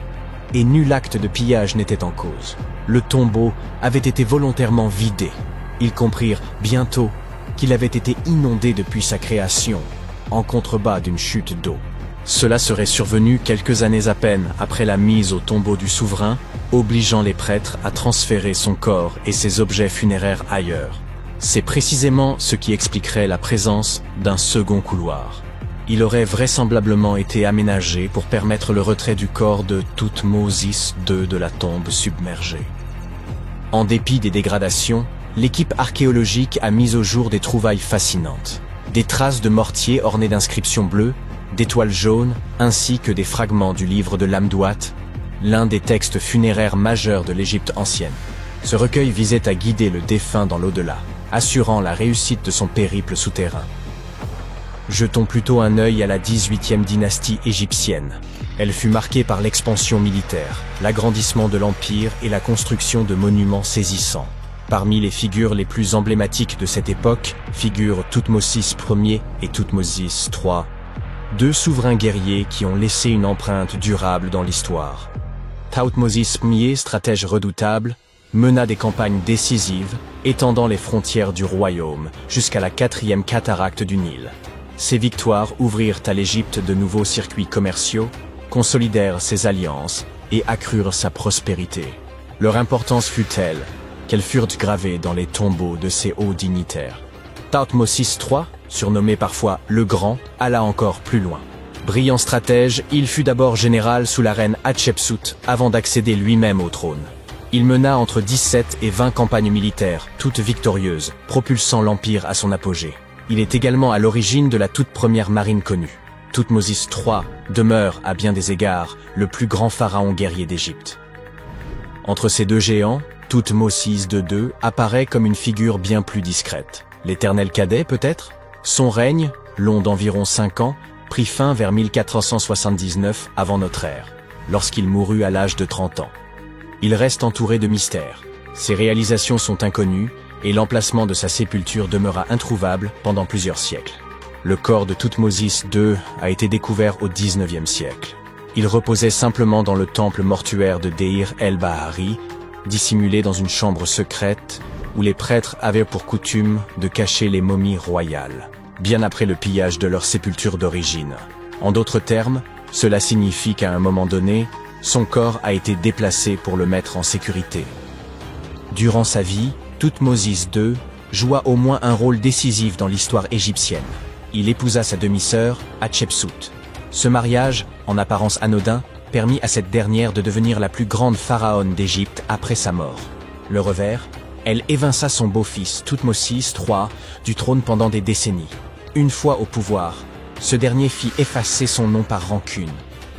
Et nul acte de pillage n'était en cause. Le tombeau avait été volontairement vidé. Ils comprirent bientôt qu'il avait été inondé depuis sa création, en contrebas d'une chute d'eau. Cela serait survenu quelques années à peine après la mise au tombeau du souverain, obligeant les prêtres à transférer son corps et ses objets funéraires ailleurs. C'est précisément ce qui expliquerait la présence d'un second couloir. Il aurait vraisemblablement été aménagé pour permettre le retrait du corps de Thoutmôsis II de la tombe submergée. En dépit des dégradations, l'équipe archéologique a mis au jour des trouvailles fascinantes. Des traces de mortier ornées d'inscriptions bleues, d'étoiles jaunes, ainsi que des fragments du livre de l'Amduat, l'un des textes funéraires majeurs de l'Égypte ancienne. Ce recueil visait à guider le défunt dans l'au-delà, assurant la réussite de son périple souterrain. Jetons plutôt un œil à la 18e dynastie égyptienne. Elle fut marquée par l'expansion militaire, l'agrandissement de l'empire et la construction de monuments saisissants. Parmi les figures les plus emblématiques de cette époque figurent Thoutmôsis Ier et Thoutmôsis III, deux souverains guerriers qui ont laissé une empreinte durable dans l'histoire. Thoutmôsis Ier, stratège redoutable, mena des campagnes décisives, étendant les frontières du royaume jusqu'à la 4e cataracte du Nil. Ces victoires ouvrirent à l'Égypte de nouveaux circuits commerciaux, consolidèrent ses alliances et accrurent sa prospérité. Leur importance fut telle qu'elles furent gravées dans les tombeaux de ces hauts dignitaires. Thoutmôsis III, surnommé parfois le Grand, alla encore plus loin. Brillant stratège, il fut d'abord général sous la reine Hatshepsut avant d'accéder lui-même au trône. Il mena entre 17 et 20 campagnes militaires, toutes victorieuses, propulsant l'empire à son apogée. Il est également à l'origine de la toute première marine connue. Thoutmôsis III demeure, à bien des égards, le plus grand pharaon guerrier d'Égypte. Entre ces deux géants, Thoutmôsis II apparaît comme une figure bien plus discrète. L'éternel cadet, peut-être? Son règne, long d'environ 5 ans, prit fin vers 1479 avant notre ère, lorsqu'il mourut à l'âge de 30 ans. Il reste entouré de mystères. Ses réalisations sont inconnues et l'emplacement de sa sépulture demeura introuvable pendant plusieurs siècles. Le corps de Thoutmôsis II a été découvert au XIXe siècle. Il reposait simplement dans le temple mortuaire de Deir el-Bahari, dissimulé dans une chambre secrète où les prêtres avaient pour coutume de cacher les momies royales, bien après le pillage de leur sépulture d'origine. En d'autres termes, cela signifie qu'à un moment donné, son corps a été déplacé pour le mettre en sécurité. Durant sa vie, Thoutmôsis II joua au moins un rôle décisif dans l'histoire égyptienne. Il épousa sa demi-sœur, Hatshepsut. Ce mariage, en apparence anodin, permit à cette dernière de devenir la plus grande pharaone d'Égypte après sa mort. Le revers, elle évinça son beau-fils, Thoutmôsis III, du trône pendant des décennies. Une fois au pouvoir, ce dernier fit effacer son nom par rancune.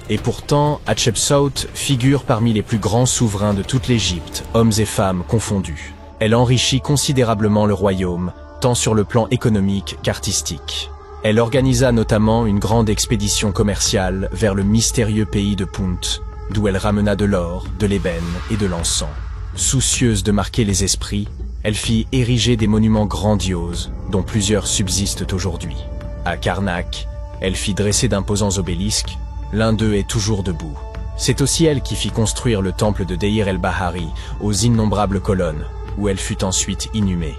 Et pourtant, Hatshepsut figure parmi les plus grands souverains de toute l'Égypte, hommes et femmes confondus. Elle enrichit considérablement le royaume, tant sur le plan économique qu'artistique. Elle organisa notamment une grande expédition commerciale vers le mystérieux pays de Punt, d'où elle ramena de l'or, de l'ébène et de l'encens. Soucieuse de marquer les esprits, elle fit ériger des monuments grandioses, dont plusieurs subsistent aujourd'hui. À Karnak, elle fit dresser d'imposants obélisques. L'un d'eux est toujours debout. C'est aussi elle qui fit construire le temple de Deir el-Bahari, aux innombrables colonnes, où elle fut ensuite inhumée.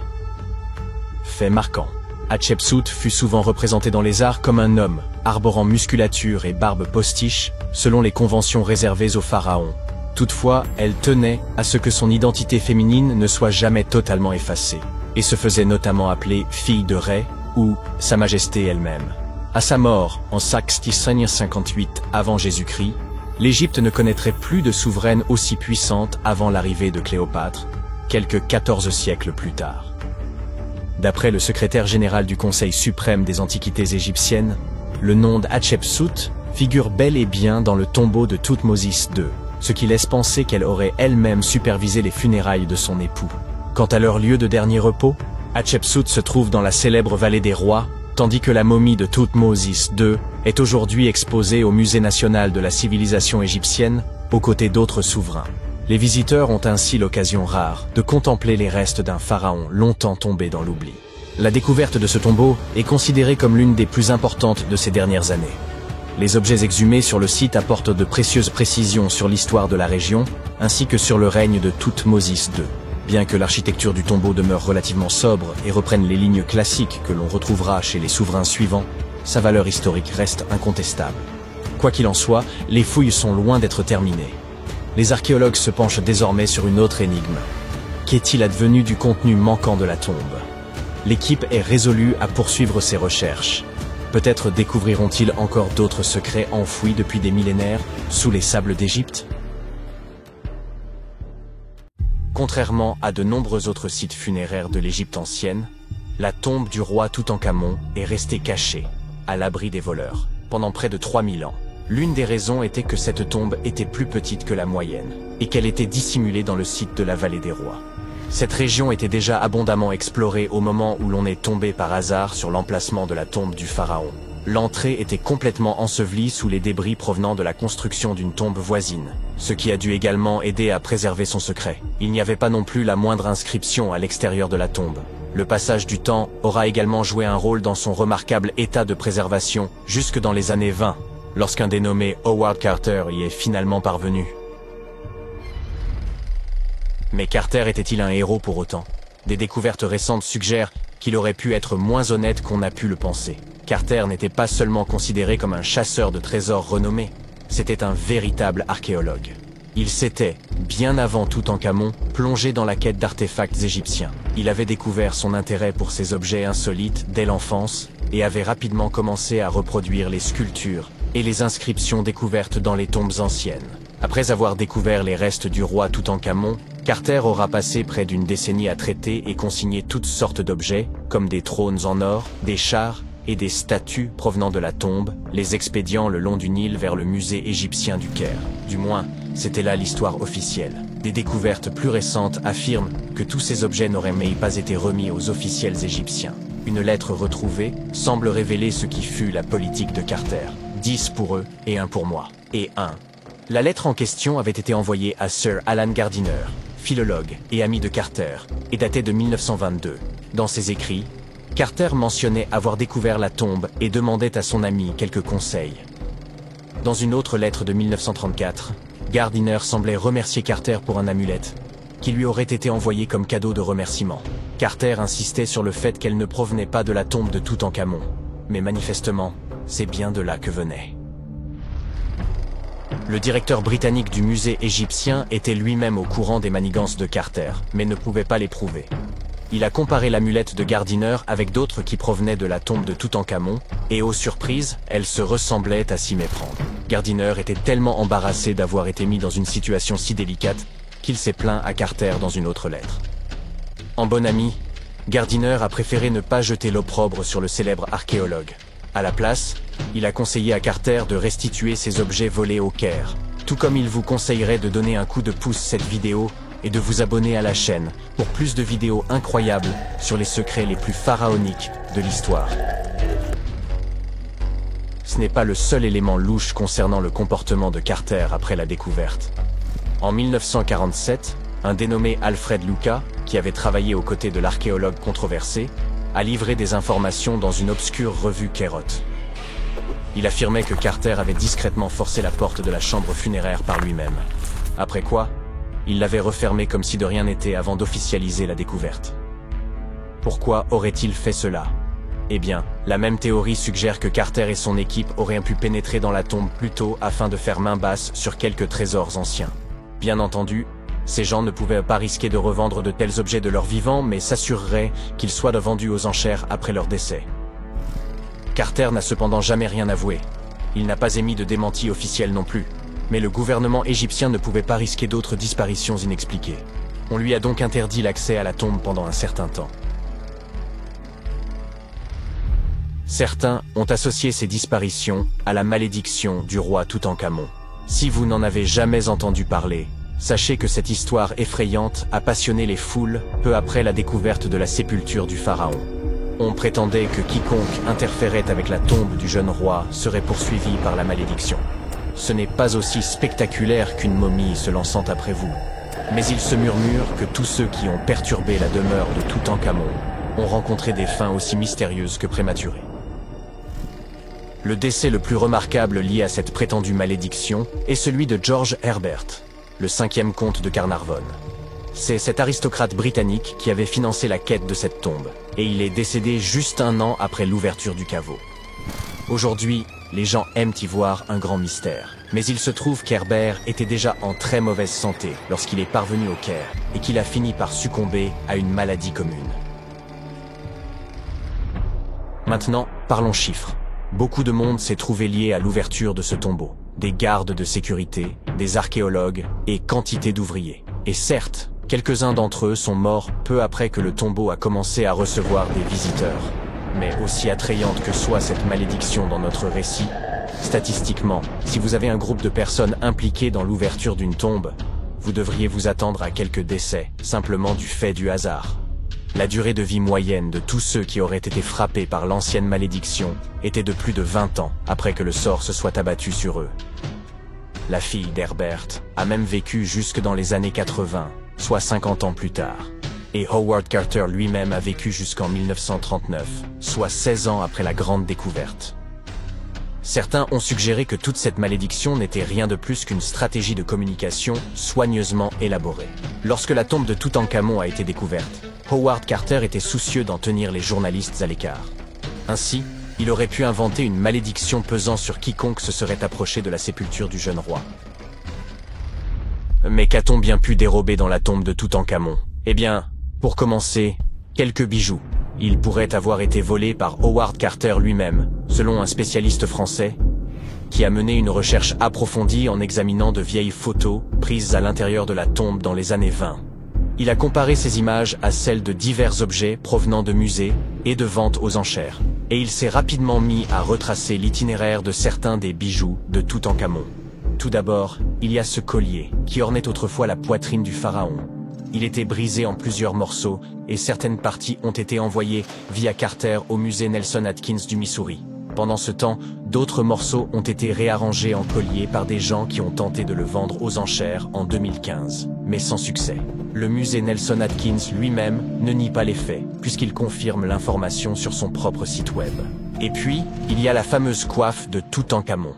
Fait marquant, Hatshepsut fut souvent représentée dans les arts comme un homme, arborant musculature et barbe postiche, selon les conventions réservées aux pharaons. Toutefois, elle tenait à ce que son identité féminine ne soit jamais totalement effacée, et se faisait notamment appeler fille de Ré ou Sa Majesté elle-même. À sa mort, en 658 avant Jésus-Christ, l'Égypte ne connaîtrait plus de souveraine aussi puissante avant l'arrivée de Cléopâtre, quelques 14 siècles plus tard. D'après le secrétaire général du Conseil suprême des antiquités égyptiennes, le nom d'Hatchepsout figure bel et bien dans le tombeau de Thoutmôsis II, ce qui laisse penser qu'elle aurait elle-même supervisé les funérailles de son époux. Quant à leur lieu de dernier repos, Hatchepsout se trouve dans la célèbre vallée des rois, tandis que la momie de Thoutmôsis II est aujourd'hui exposée au Musée national de la civilisation égyptienne, aux côtés d'autres souverains. Les visiteurs ont ainsi l'occasion rare de contempler les restes d'un pharaon longtemps tombé dans l'oubli. La découverte de ce tombeau est considérée comme l'une des plus importantes de ces dernières années. Les objets exhumés sur le site apportent de précieuses précisions sur l'histoire de la région, ainsi que sur le règne de Thoutmôsis II. Bien que l'architecture du tombeau demeure relativement sobre et reprenne les lignes classiques que l'on retrouvera chez les souverains suivants, sa valeur historique reste incontestable. Quoi qu'il en soit, les fouilles sont loin d'être terminées. Les archéologues se penchent désormais sur une autre énigme. Qu'est-il advenu du contenu manquant de la tombe? L'équipe est résolue à poursuivre ses recherches. Peut-être découvriront-ils encore d'autres secrets enfouis depuis des millénaires sous les sables d'Égypte? Contrairement à de nombreux autres sites funéraires de l'Égypte ancienne, la tombe du roi Toutankhamon est restée cachée, à l'abri des voleurs, pendant près de 3000 ans. L'une des raisons était que cette tombe était plus petite que la moyenne, et qu'elle était dissimulée dans le site de la vallée des rois. Cette région était déjà abondamment explorée au moment où l'on est tombé par hasard sur l'emplacement de la tombe du pharaon. L'entrée était complètement ensevelie sous les débris provenant de la construction d'une tombe voisine, ce qui a dû également aider à préserver son secret. Il n'y avait pas non plus la moindre inscription à l'extérieur de la tombe. Le passage du temps aura également joué un rôle dans son remarquable état de préservation jusque dans les années 20, lorsqu'un dénommé Howard Carter y est finalement parvenu. Mais Carter était-il un héros pour autant? Des découvertes récentes suggèrent qu'il aurait pu être moins honnête qu'on a pu le penser. Carter n'était pas seulement considéré comme un chasseur de trésors renommé, c'était un véritable archéologue. Il s'était, bien avant Toutankhamon, plongé dans la quête d'artefacts égyptiens. Il avait découvert son intérêt pour ces objets insolites dès l'enfance et avait rapidement commencé à reproduire les sculptures et les inscriptions découvertes dans les tombes anciennes. Après avoir découvert les restes du roi Toutankhamon, Carter aura passé près d'une décennie à traiter et consigner toutes sortes d'objets, comme des trônes en or, des chars et des statues provenant de la tombe, les expédiant le long du Nil vers le musée égyptien du Caire. Du moins, c'était là l'histoire officielle. Des découvertes plus récentes affirment que tous ces objets n'auraient même pas été remis aux officiels égyptiens. Une lettre retrouvée semble révéler ce qui fut la politique de Carter. 10 pour eux et 1 pour moi. Et 1. La lettre en question avait été envoyée à Sir Alan Gardiner, philologue et ami de Carter, et datée de 1922. Dans ses écrits, Carter mentionnait avoir découvert la tombe et demandait à son ami quelques conseils. Dans une autre lettre de 1934, Gardiner semblait remercier Carter pour un amulette, qui lui aurait été envoyé comme cadeau de remerciement. Carter insistait sur le fait qu'elle ne provenait pas de la tombe de Toutankhamon, mais manifestement, c'est bien de là que venait. Le directeur britannique du musée égyptien était lui-même au courant des manigances de Carter, mais ne pouvait pas les prouver. Il a comparé l'amulette de Gardiner avec d'autres qui provenaient de la tombe de Toutankhamon, et aux surprises, elles se ressemblaient à s'y méprendre. Gardiner était tellement embarrassé d'avoir été mis dans une situation si délicate qu'il s'est plaint à Carter dans une autre lettre. En bon ami, Gardiner a préféré ne pas jeter l'opprobre sur le célèbre archéologue. À la place, il a conseillé à Carter de restituer ses objets volés au Caire, tout comme il vous conseillerait de donner un coup de pouce cette vidéo et de vous abonner à la chaîne pour plus de vidéos incroyables sur les secrets les plus pharaoniques de l'histoire. Ce n'est pas le seul élément louche concernant le comportement de Carter après la découverte. En 1947, un dénommé Alfred Luca, qui avait travaillé aux côtés de l'archéologue controversé, a livré des informations dans une obscure revue Kerot. Il affirmait que Carter avait discrètement forcé la porte de la chambre funéraire par lui-même. Après quoi, il l'avait refermée comme si de rien n'était avant d'officialiser la découverte. Pourquoi aurait-il fait cela? Eh bien, la même théorie suggère que Carter et son équipe auraient pu pénétrer dans la tombe plus tôt afin de faire main basse sur quelques trésors anciens. Bien entendu, ces gens ne pouvaient pas risquer de revendre de tels objets de leur vivant, mais s'assureraient qu'ils soient vendus aux enchères après leur décès. Carter n'a cependant jamais rien avoué. Il n'a pas émis de démenti officiel non plus. Mais le gouvernement égyptien ne pouvait pas risquer d'autres disparitions inexpliquées. On lui a donc interdit l'accès à la tombe pendant un certain temps. Certains ont associé ces disparitions à la malédiction du roi Toutankhamon. Si vous n'en avez jamais entendu parler, sachez que cette histoire effrayante a passionné les foules peu après la découverte de la sépulture du pharaon. On prétendait que quiconque interférait avec la tombe du jeune roi serait poursuivi par la malédiction. Ce n'est pas aussi spectaculaire qu'une momie se lançant après vous, mais il se murmure que tous ceux qui ont perturbé la demeure de Toutankhamon ont rencontré des fins aussi mystérieuses que prématurées. Le décès le plus remarquable lié à cette prétendue malédiction est celui de George Herbert, le 5e comte de Carnarvon. C'est cet aristocrate britannique qui avait financé la quête de cette tombe, et il est décédé juste un an après l'ouverture du caveau. Aujourd'hui, les gens aiment y voir un grand mystère, mais il se trouve qu'Herbert était déjà en très mauvaise santé lorsqu'il est parvenu au Caire, et qu'il a fini par succomber à une maladie commune. Maintenant, parlons chiffres. Beaucoup de monde s'est trouvé lié à l'ouverture de ce tombeau. Des gardes de sécurité, des archéologues et quantité d'ouvriers. Et certes, quelques-uns d'entre eux sont morts peu après que le tombeau a commencé à recevoir des visiteurs. Mais aussi attrayante que soit cette malédiction dans notre récit, statistiquement, si vous avez un groupe de personnes impliquées dans l'ouverture d'une tombe, vous devriez vous attendre à quelques décès, simplement du fait du hasard. La durée de vie moyenne de tous ceux qui auraient été frappés par l'ancienne malédiction était de plus de 20 ans après que le sort se soit abattu sur eux. La fille d'Herbert a même vécu jusque dans les années 80, soit 50 ans plus tard. Et Howard Carter lui-même a vécu jusqu'en 1939, soit 16 ans après la grande découverte. Certains ont suggéré que toute cette malédiction n'était rien de plus qu'une stratégie de communication soigneusement élaborée. Lorsque la tombe de Toutankhamon a été découverte, Howard Carter était soucieux d'en tenir les journalistes à l'écart. Ainsi, il aurait pu inventer une malédiction pesant sur quiconque se serait approché de la sépulture du jeune roi. Mais qu'a-t-on bien pu dérober dans la tombe de Toutankhamon? Eh bien, pour commencer, quelques bijoux. Ils pourraient avoir été volés par Howard Carter lui-même, selon un spécialiste français, qui a mené une recherche approfondie en examinant de vieilles photos prises à l'intérieur de la tombe dans les années 20. Il a comparé ces images à celles de divers objets provenant de musées et de ventes aux enchères, et il s'est rapidement mis à retracer l'itinéraire de certains des bijoux de Toutankhamon. Tout d'abord, il y a ce collier, qui ornait autrefois la poitrine du pharaon. Il était brisé en plusieurs morceaux, et certaines parties ont été envoyées via Carter au musée Nelson Atkins du Missouri. Pendant ce temps, d'autres morceaux ont été réarrangés en collier par des gens qui ont tenté de le vendre aux enchères en 2015, mais sans succès. Le musée Nelson Atkins lui-même ne nie pas les faits, puisqu'il confirme l'information sur son propre site web. Et puis, il y a la fameuse coiffe de Toutankhamon.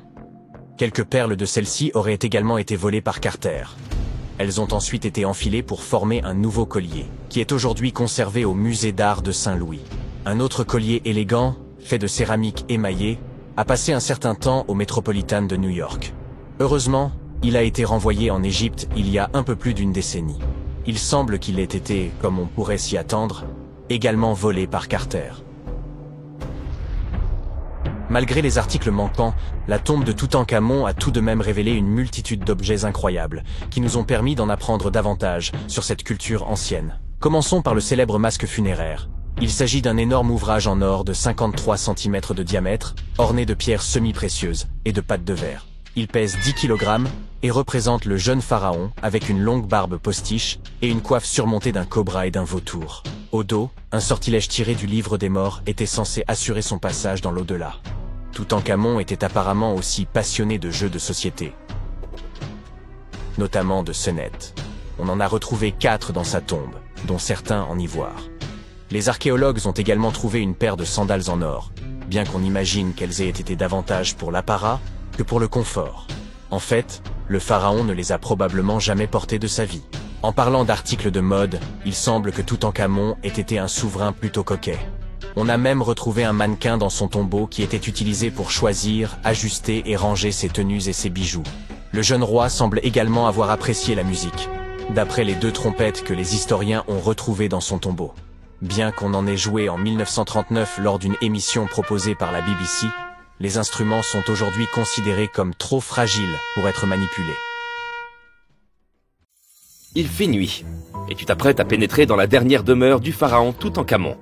Quelques perles de celle-ci auraient également été volées par Carter. Elles ont ensuite été enfilées pour former un nouveau collier, qui est aujourd'hui conservé au musée d'art de Saint-Louis. Un autre collier élégant, fait de céramique émaillée, a passé un certain temps au Metropolitan de New York. Heureusement, il a été renvoyé en Égypte il y a un peu plus d'une décennie. Il semble qu'il ait été, comme on pourrait s'y attendre, également volé par Carter. Malgré les articles manquants, la tombe de Toutankhamon a tout de même révélé une multitude d'objets incroyables, qui nous ont permis d'en apprendre davantage sur cette culture ancienne. Commençons par le célèbre masque funéraire. Il s'agit d'un énorme ouvrage en or de 53 cm de diamètre, orné de pierres semi-précieuses et de pattes de verre. Il pèse 10 kg et représente le jeune pharaon avec une longue barbe postiche et une coiffe surmontée d'un cobra et d'un vautour. Au dos, un sortilège tiré du livre des morts était censé assurer son passage dans l'au-delà. Toutankhamon était apparemment aussi passionné de jeux de société, notamment de sonnettes. On en a retrouvé 4 dans sa tombe, dont certains en ivoire. Les archéologues ont également trouvé une paire de sandales en or, bien qu'on imagine qu'elles aient été davantage pour l'apparat que pour le confort. En fait, le pharaon ne les a probablement jamais portées de sa vie. En parlant d'articles de mode, il semble que Toutankhamon ait été un souverain plutôt coquet. On a même retrouvé un mannequin dans son tombeau qui était utilisé pour choisir, ajuster et ranger ses tenues et ses bijoux. Le jeune roi semble également avoir apprécié la musique, d'après les 2 trompettes que les historiens ont retrouvées dans son tombeau. Bien qu'on en ait joué en 1939 lors d'une émission proposée par la BBC, les instruments sont aujourd'hui considérés comme trop fragiles pour être manipulés. Il fait nuit, et tu t'apprêtes à pénétrer dans la dernière demeure du pharaon Toutankhamon.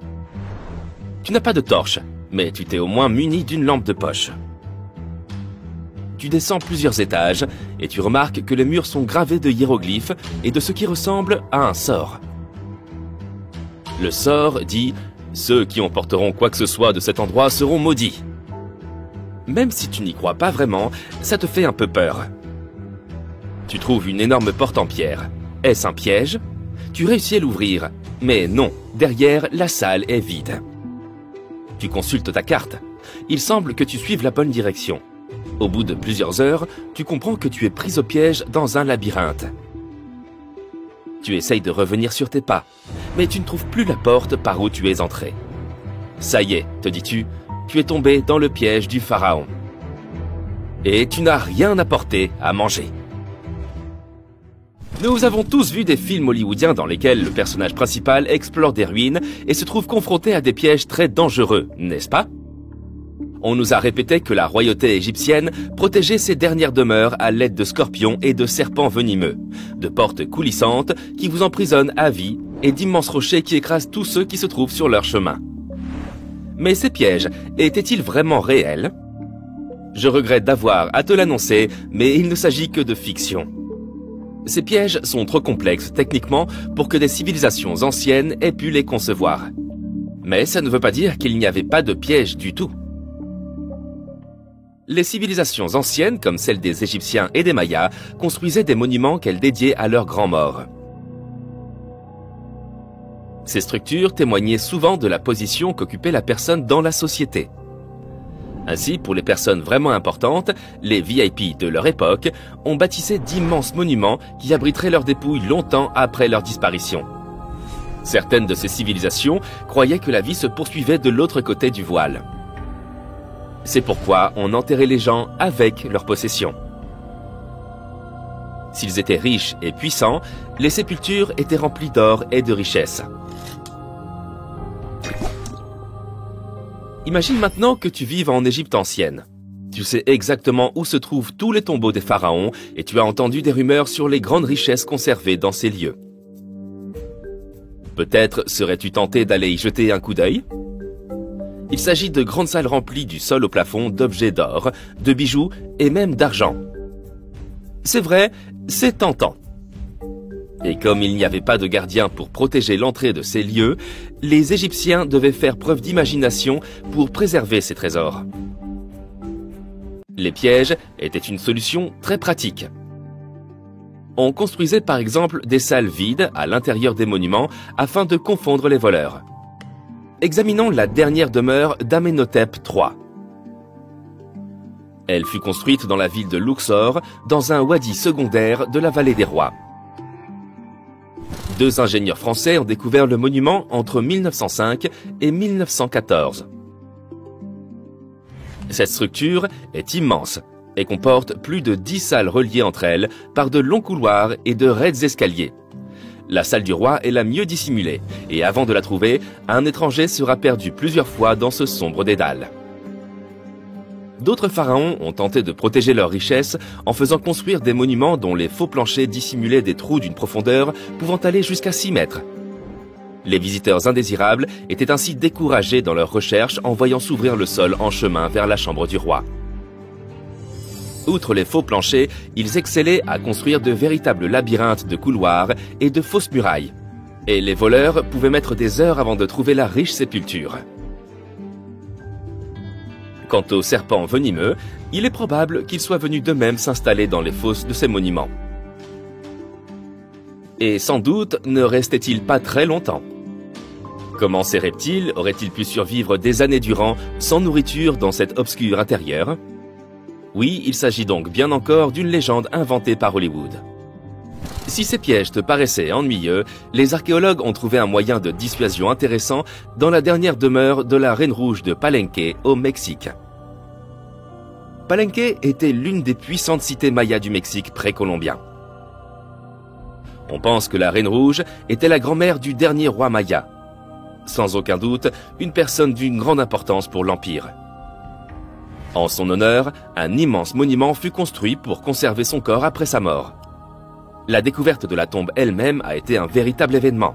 Tu n'as pas de torche, mais tu t'es au moins muni d'une lampe de poche. Tu descends plusieurs étages, et tu remarques que les murs sont gravés de hiéroglyphes et de ce qui ressemble à un sort. Le sort dit « Ceux qui emporteront quoi que ce soit de cet endroit seront maudits ». Même si tu n'y crois pas vraiment, ça te fait un peu peur. Tu trouves une énorme porte en pierre. Est-ce un piège? Tu réussis à l'ouvrir, mais non, derrière, la salle est vide. Tu consultes ta carte. Il semble que tu suives la bonne direction. Au bout de plusieurs heures, tu comprends que tu es pris au piège dans un labyrinthe. Tu essayes de revenir sur tes pas, mais tu ne trouves plus la porte par où tu es entré. Ça y est, te dis-tu, tu es tombé dans le piège du pharaon. Et tu n'as rien apporté à manger. Nous avons tous vu des films hollywoodiens dans lesquels le personnage principal explore des ruines et se trouve confronté à des pièges très dangereux, n'est-ce pas? On nous a répété que la royauté égyptienne protégeait ses dernières demeures à l'aide de scorpions et de serpents venimeux, de portes coulissantes qui vous emprisonnent à vie et d'immenses rochers qui écrasent tous ceux qui se trouvent sur leur chemin. Mais ces pièges étaient-ils vraiment réels? Je regrette d'avoir à te l'annoncer, mais il ne s'agit que de fiction. Ces pièges sont trop complexes techniquement pour que des civilisations anciennes aient pu les concevoir. Mais ça ne veut pas dire qu'il n'y avait pas de pièges du tout. Les civilisations anciennes, comme celles des Égyptiens et des Mayas, construisaient des monuments qu'elles dédiaient à leurs grands morts. Ces structures témoignaient souvent de la position qu'occupait la personne dans la société. Ainsi, pour les personnes vraiment importantes, les VIP de leur époque, on bâtissait d'immenses monuments qui abriteraient leurs dépouilles longtemps après leur disparition. Certaines de ces civilisations croyaient que la vie se poursuivait de l'autre côté du voile. C'est pourquoi on enterrait les gens avec leurs possessions. S'ils étaient riches et puissants, les sépultures étaient remplies d'or et de richesses. Imagine maintenant que tu vives en Égypte ancienne. Tu sais exactement où se trouvent tous les tombeaux des pharaons et tu as entendu des rumeurs sur les grandes richesses conservées dans ces lieux. Peut-être serais-tu tenté d'aller y jeter un coup d'œil ? Il s'agit de grandes salles remplies du sol au plafond d'objets d'or, de bijoux et même d'argent. C'est vrai, c'est tentant. Et comme il n'y avait pas de gardien pour protéger l'entrée de ces lieux, les Égyptiens devaient faire preuve d'imagination pour préserver ces trésors. Les pièges étaient une solution très pratique. On construisait par exemple des salles vides à l'intérieur des monuments afin de confondre les voleurs. Examinons la dernière demeure d'Amenhotep III. Elle fut construite dans la ville de Luxor, dans un wadi secondaire de la vallée des rois. 2 ingénieurs français ont découvert le monument entre 1905 et 1914. Cette structure est immense et comporte plus de 10 salles reliées entre elles par de longs couloirs et de raides escaliers. La salle du roi est la mieux dissimulée, et avant de la trouver, un étranger sera perdu plusieurs fois dans ce sombre dédale. D'autres pharaons ont tenté de protéger leurs richesses en faisant construire des monuments dont les faux planchers dissimulaient des trous d'une profondeur pouvant aller jusqu'à 6 mètres. Les visiteurs indésirables étaient ainsi découragés dans leurs recherches en voyant s'ouvrir le sol en chemin vers la chambre du roi. Outre les faux planchers, ils excellaient à construire de véritables labyrinthes de couloirs et de fausses murailles. Et les voleurs pouvaient mettre des heures avant de trouver la riche sépulture. Quant aux serpents venimeux, il est probable qu'ils soient venus d'eux-mêmes s'installer dans les fosses de ces monuments. Et sans doute ne restaient-ils pas très longtemps. Comment ces reptiles auraient-ils pu survivre des années durant sans nourriture dans cet obscur intérieur ? Oui, il s'agit donc bien encore d'une légende inventée par Hollywood. Si ces pièges te paraissaient ennuyeux, les archéologues ont trouvé un moyen de dissuasion intéressant dans la dernière demeure de la Reine Rouge de Palenque, au Mexique. Palenque était l'une des puissantes cités mayas du Mexique précolombien. On pense que la Reine Rouge était la grand-mère du dernier roi maya. Sans aucun doute, une personne d'une grande importance pour l'Empire. En son honneur, un immense monument fut construit pour conserver son corps après sa mort. La découverte de la tombe elle-même a été un véritable événement.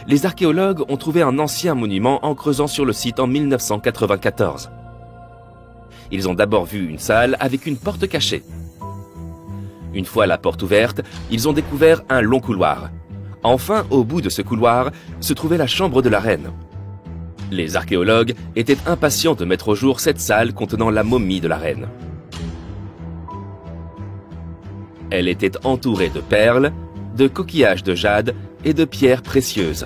Les archéologues ont trouvé un ancien monument en creusant sur le site en 1994. Ils ont d'abord vu une salle avec une porte cachée. Une fois la porte ouverte, ils ont découvert un long couloir. Enfin, au bout de ce couloir, se trouvait la chambre de la reine. Les archéologues étaient impatients de mettre au jour cette salle contenant la momie de la reine. Elle était entourée de perles, de coquillages de jade et de pierres précieuses.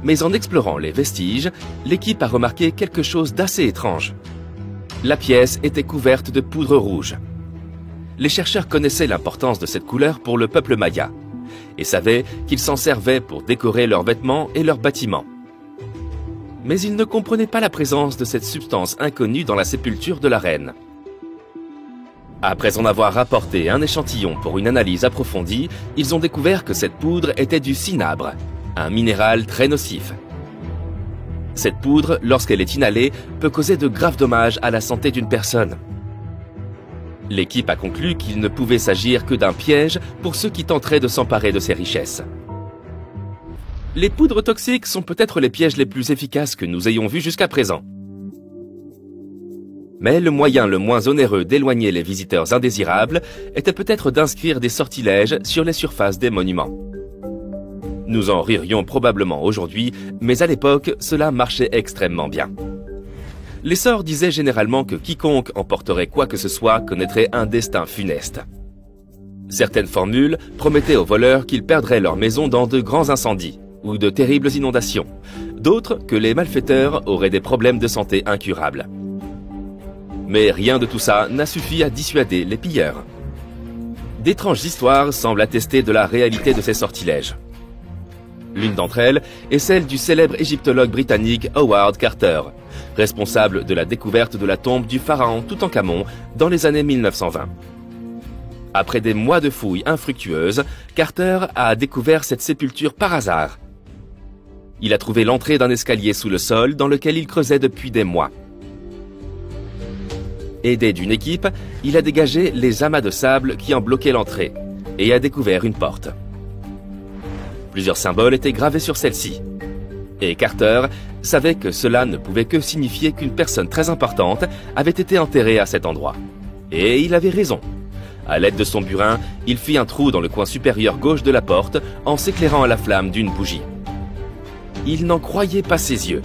Mais en explorant les vestiges, l'équipe a remarqué quelque chose d'assez étrange. La pièce était couverte de poudre rouge. Les chercheurs connaissaient l'importance de cette couleur pour le peuple maya et savaient qu'ils s'en servaient pour décorer leurs vêtements et leurs bâtiments. Mais ils ne comprenaient pas la présence de cette substance inconnue dans la sépulture de la reine. Après en avoir rapporté un échantillon pour une analyse approfondie, ils ont découvert que cette poudre était du cinabre, un minéral très nocif. Cette poudre, lorsqu'elle est inhalée, peut causer de graves dommages à la santé d'une personne. L'équipe a conclu qu'il ne pouvait s'agir que d'un piège pour ceux qui tenteraient de s'emparer de ces richesses. Les poudres toxiques sont peut-être les pièges les plus efficaces que nous ayons vus jusqu'à présent. Mais le moyen le moins onéreux d'éloigner les visiteurs indésirables était peut-être d'inscrire des sortilèges sur les surfaces des monuments. Nous en ririons probablement aujourd'hui, mais à l'époque, cela marchait extrêmement bien. Les sorts disaient généralement que quiconque emporterait quoi que ce soit connaîtrait un destin funeste. Certaines formules promettaient aux voleurs qu'ils perdraient leur maison dans de grands incendies ou de terribles inondations, d'autres que les malfaiteurs auraient des problèmes de santé incurables. Mais rien de tout ça n'a suffi à dissuader les pilleurs. D'étranges histoires semblent attester de la réalité de ces sortilèges. L'une d'entre elles est celle du célèbre égyptologue britannique Howard Carter, responsable de la découverte de la tombe du pharaon Toutankhamon dans les années 1920. Après des mois de fouilles infructueuses, Carter a découvert cette sépulture par hasard. Il a trouvé l'entrée d'un escalier sous le sol dans lequel il creusait depuis des mois. Aidé d'une équipe, il a dégagé les amas de sable qui en bloquaient l'entrée et a découvert une porte. Plusieurs symboles étaient gravés sur celle-ci. Et Carter savait que cela ne pouvait que signifier qu'une personne très importante avait été enterrée à cet endroit. Et il avait raison. À l'aide de son burin, il fit un trou dans le coin supérieur gauche de la porte en s'éclairant à la flamme d'une bougie. Il n'en croyait pas ses yeux.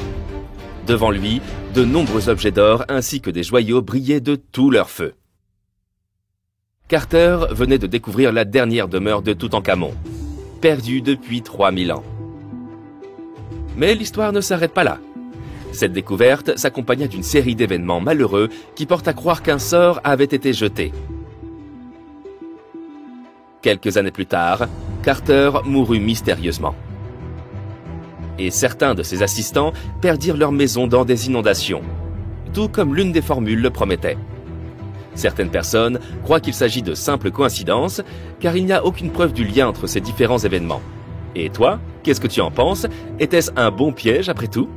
Devant lui, de nombreux objets d'or ainsi que des joyaux brillaient de tout leur feu. Carter venait de découvrir la dernière demeure de Toutankhamon, perdue depuis 3000 ans. Mais l'histoire ne s'arrête pas là. Cette découverte s'accompagna d'une série d'événements malheureux qui portent à croire qu'un sort avait été jeté. Quelques années plus tard, Carter mourut mystérieusement. Et certains de ses assistants perdirent leur maison dans des inondations, tout comme l'une des formules le promettait. Certaines personnes croient qu'il s'agit de simples coïncidences, car il n'y a aucune preuve du lien entre ces différents événements. Et toi, qu'est-ce que tu en penses? Était-ce un bon piège après tout?